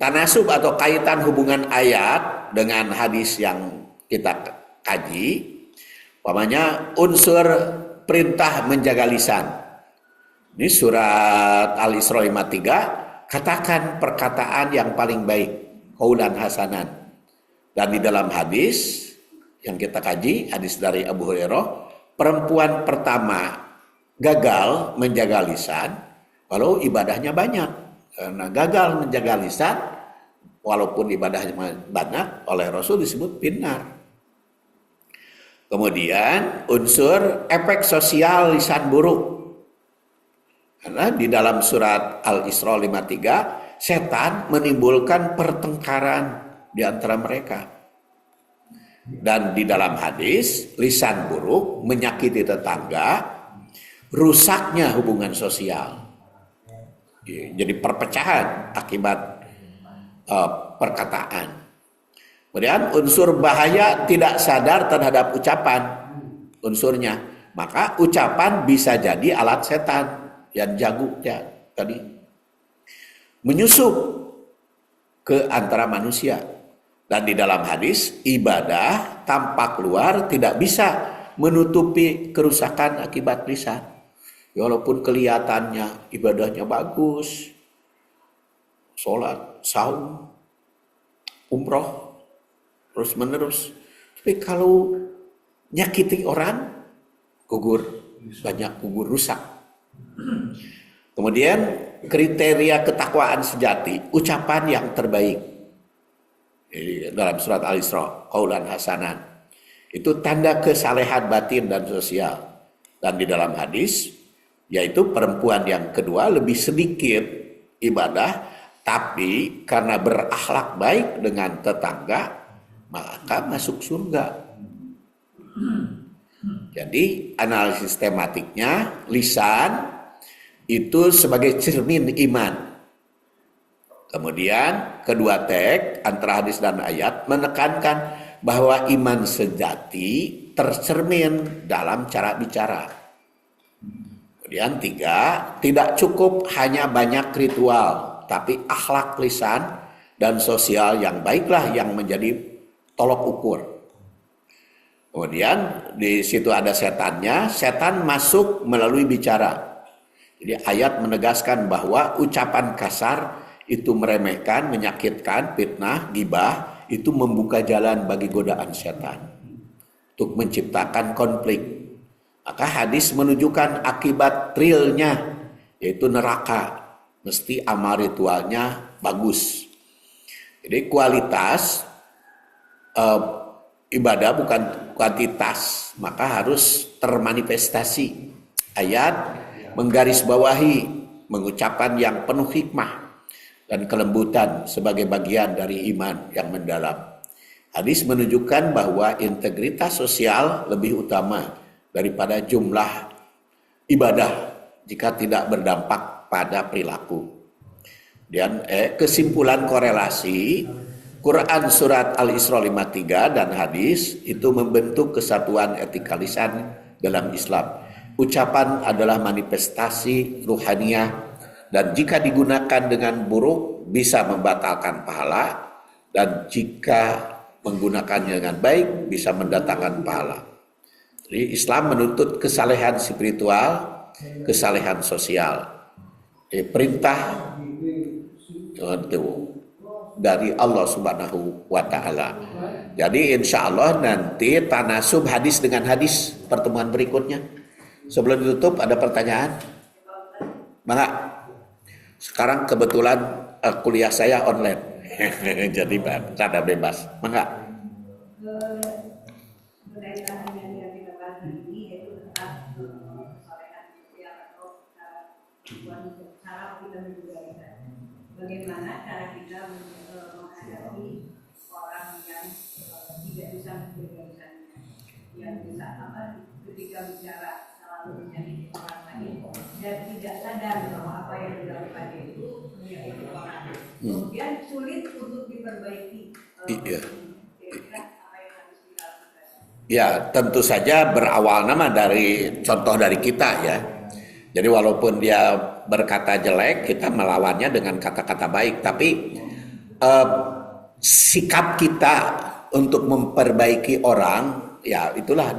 tanasub atau kaitan hubungan ayat dengan hadis yang kita kaji, umpamanya unsur perintah menjaga lisan. Ini surat Al-Isra 53, katakan perkataan yang paling baik, qaulan hasanan. Dan di dalam hadis yang kita kaji, hadis dari Abu Hurairah, perempuan pertama gagal menjaga lisan walau ibadahnya banyak. Karena gagal menjaga lisan walaupun ibadahnya banyak oleh Rasul disebut finnar. Kemudian unsur efek sosial lisan buruk. Karena di dalam surat Al-Isra 53 setan menimbulkan pertengkaran di antara mereka. Dan di dalam hadis, lisan buruk menyakiti tetangga, rusaknya hubungan sosial. Jadi perpecahan akibat perkataan. Kemudian unsur bahaya tidak sadar terhadap ucapan unsurnya. Maka ucapan bisa jadi alat setan yang jago ya tadi menyusup ke antara manusia. Dan di dalam hadis, ibadah tampak luar tidak bisa menutupi kerusakan akibat lisan. Walaupun kelihatannya ibadahnya bagus, sholat, saum, umroh, terus menerus. Tapi kalau nyakiti orang, banyak gugur rusak. Kemudian kriteria ketakwaan sejati, ucapan yang terbaik. Dalam surat Al-Isra, qaulan hasanan. Itu tanda kesalehan batin dan sosial. Dan di dalam hadis, yaitu perempuan yang kedua lebih sedikit ibadah, tapi karena berakhlak baik dengan tetangga, maka masuk surga. Jadi analisis tematiknya, lisan itu sebagai cermin iman. Kemudian kedua teks antara hadis dan ayat menekankan bahwa iman sejati tercermin dalam cara bicara. Kemudian tiga, tidak cukup hanya banyak ritual, tapi akhlak lisan dan sosial yang baiklah yang menjadi tolok ukur. Kemudian di situ ada setannya, setan masuk melalui bicara. Jadi ayat menegaskan bahwa ucapan kasar itu meremehkan, menyakitkan, fitnah, ghibah, itu membuka jalan bagi godaan setan untuk menciptakan konflik. Maka hadis menunjukkan akibat realnya, yaitu neraka. Mesti amal ritualnya bagus. Jadi kualitas ibadah bukan kuantitas, maka harus termanifestasi. Ayat menggarisbawahi mengucapkan yang penuh hikmah dan kelembutan sebagai bagian dari iman yang mendalam. Hadis menunjukkan bahwa integritas sosial lebih utama daripada jumlah ibadah jika tidak berdampak pada perilaku. Dan kesimpulan korelasi Quran surat Al-Isra 53 dan hadis itu membentuk kesatuan etika lisan dalam Islam. Ucapan adalah manifestasi ruhaniah dan jika digunakan dengan buruk bisa membatalkan pahala, dan jika menggunakannya dengan baik bisa mendatangkan pahala. Jadi Islam menuntut kesalehan spiritual, kesalehan sosial. Perintah dari Allah Subhanahu wa Ta'ala. Jadi insya Allah nanti tanasub hadis dengan hadis pertemuan berikutnya. Sebelum ditutup ada pertanyaan? Maka sekarang kebetulan kuliah saya online. Jadi cara bebas. Maka bagaimana cara kita menghadapi orang yang tidak bisa berbahasanya, yang bisa ketika bicara selalu menyakiti orang lain dan tidak sadar bahwa apa yang dilakukan itu menyakiti orang. Kemudian sulit untuk diperbaiki. Kira-kira apa yang harus dilakukan? Ya, tentu saja berawal nama dari contoh dari kita ya. Jadi walaupun dia berkata jelek, kita melawannya dengan kata-kata baik. Tapi sikap kita untuk memperbaiki orang, ya itulah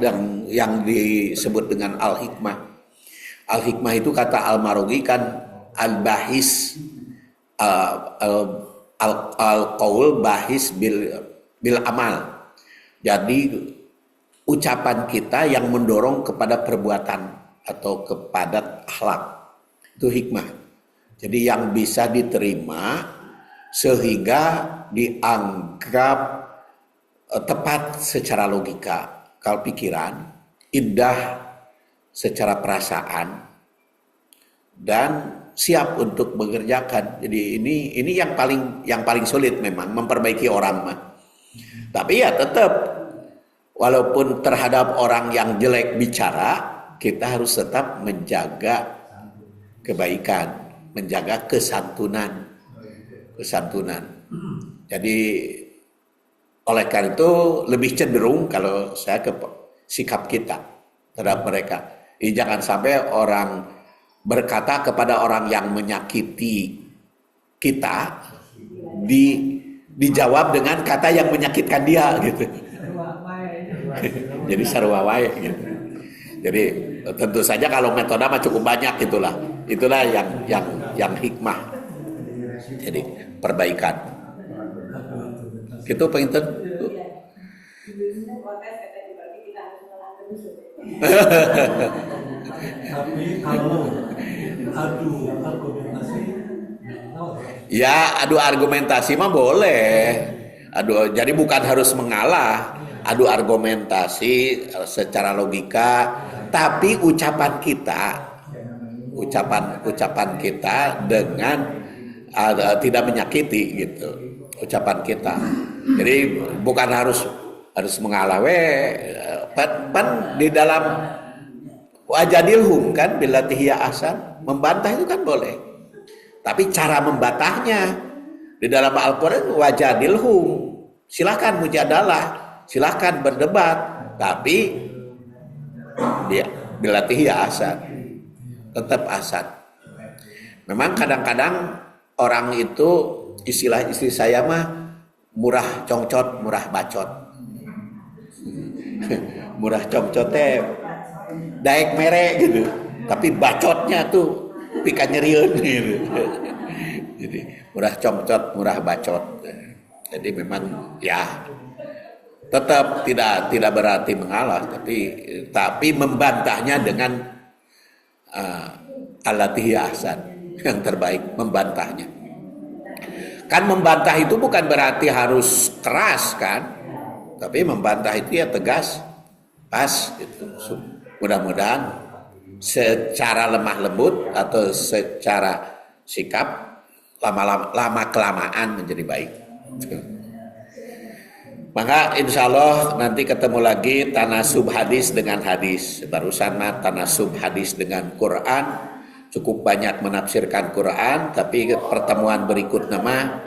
yang disebut dengan al-hikmah. Al-hikmah itu kata Al-Marogi kan al-bahis, al-qaul bahis bil amal. Jadi ucapan kita yang mendorong kepada perbuatan atau kepada akhlak, itu hikmah. Jadi yang bisa diterima sehingga dianggap tepat secara logika, kalau pikiran, indah secara perasaan, dan siap untuk mengerjakan. Jadi ini yang paling sulit memang memperbaiki orang mah. Tapi ya tetap walaupun terhadap orang yang jelek bicara, kita harus tetap menjaga kebaikan, menjaga kesantunan. Jadi oleh karena itu lebih cenderung kalau saya ke sikap kita terhadap mereka. Jadi jangan sampai orang berkata kepada orang yang menyakiti kita dijawab dengan kata yang menyakitkan dia gitu. Jadi sarua wae gitu. Jadi tentu saja kalau metode mah cukup banyak itulah yang hikmah. Jadi perbaikan. Gitu penginten. Tapi kalau adu argumentasi, ya adu argumentasi mah boleh. Jadi bukan harus mengalah. Adu argumentasi secara logika, tapi ucapan kita dengan tidak menyakiti gitu. Ucapan kita. Jadi bukan harus mengalah pan di dalam wajadilhum kan billati hiya ahsan, membantah itu kan boleh. Tapi cara membantahnya di dalam Al-Qur'an wajadilhum, silakan mujadalah, silakan berdebat, tapi dia billati hiya ahsan, tetap ahsan. Memang kadang-kadang orang itu istilah istri saya mah murah congcot, murah bacot. Murah congcot teh daek mere gitu, tapi bacotnya tuh pika nyeriun gitu. Jadi murah congcot, murah bacot. Jadi memang ya tetap tidak berarti mengalah, tapi membantahnya dengan allati ahsan, yang terbaik membantahnya. Kan membantah itu bukan berarti harus keras kan, tapi membantah itu ya tegas, pas gitu. Mudah-mudahan secara lemah lembut atau secara sikap lama kelamaan menjadi baik. Maka insya Allah nanti ketemu lagi tanasub hadis dengan hadis. Barusan mah tanasub hadis dengan Quran. Cukup banyak menafsirkan Quran, tapi pertemuan berikut nama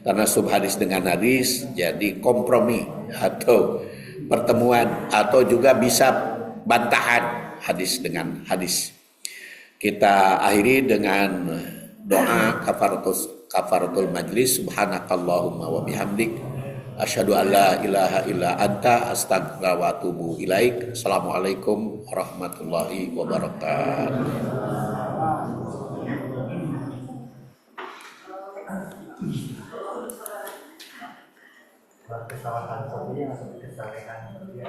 tanasub hadis dengan hadis jadi kompromi atau pertemuan atau juga bisa bantahan hadis dengan hadis. Kita akhiri dengan doa kafaratul majlis. Subhanakallahumma wa bihamdik asyhadu an la ilaha illa anta astaghfiruka wa atubu ilaik. Assalamualaikum warahmatullahi wabarakatuh. Kesalahan satunya masuk kesalahan dia.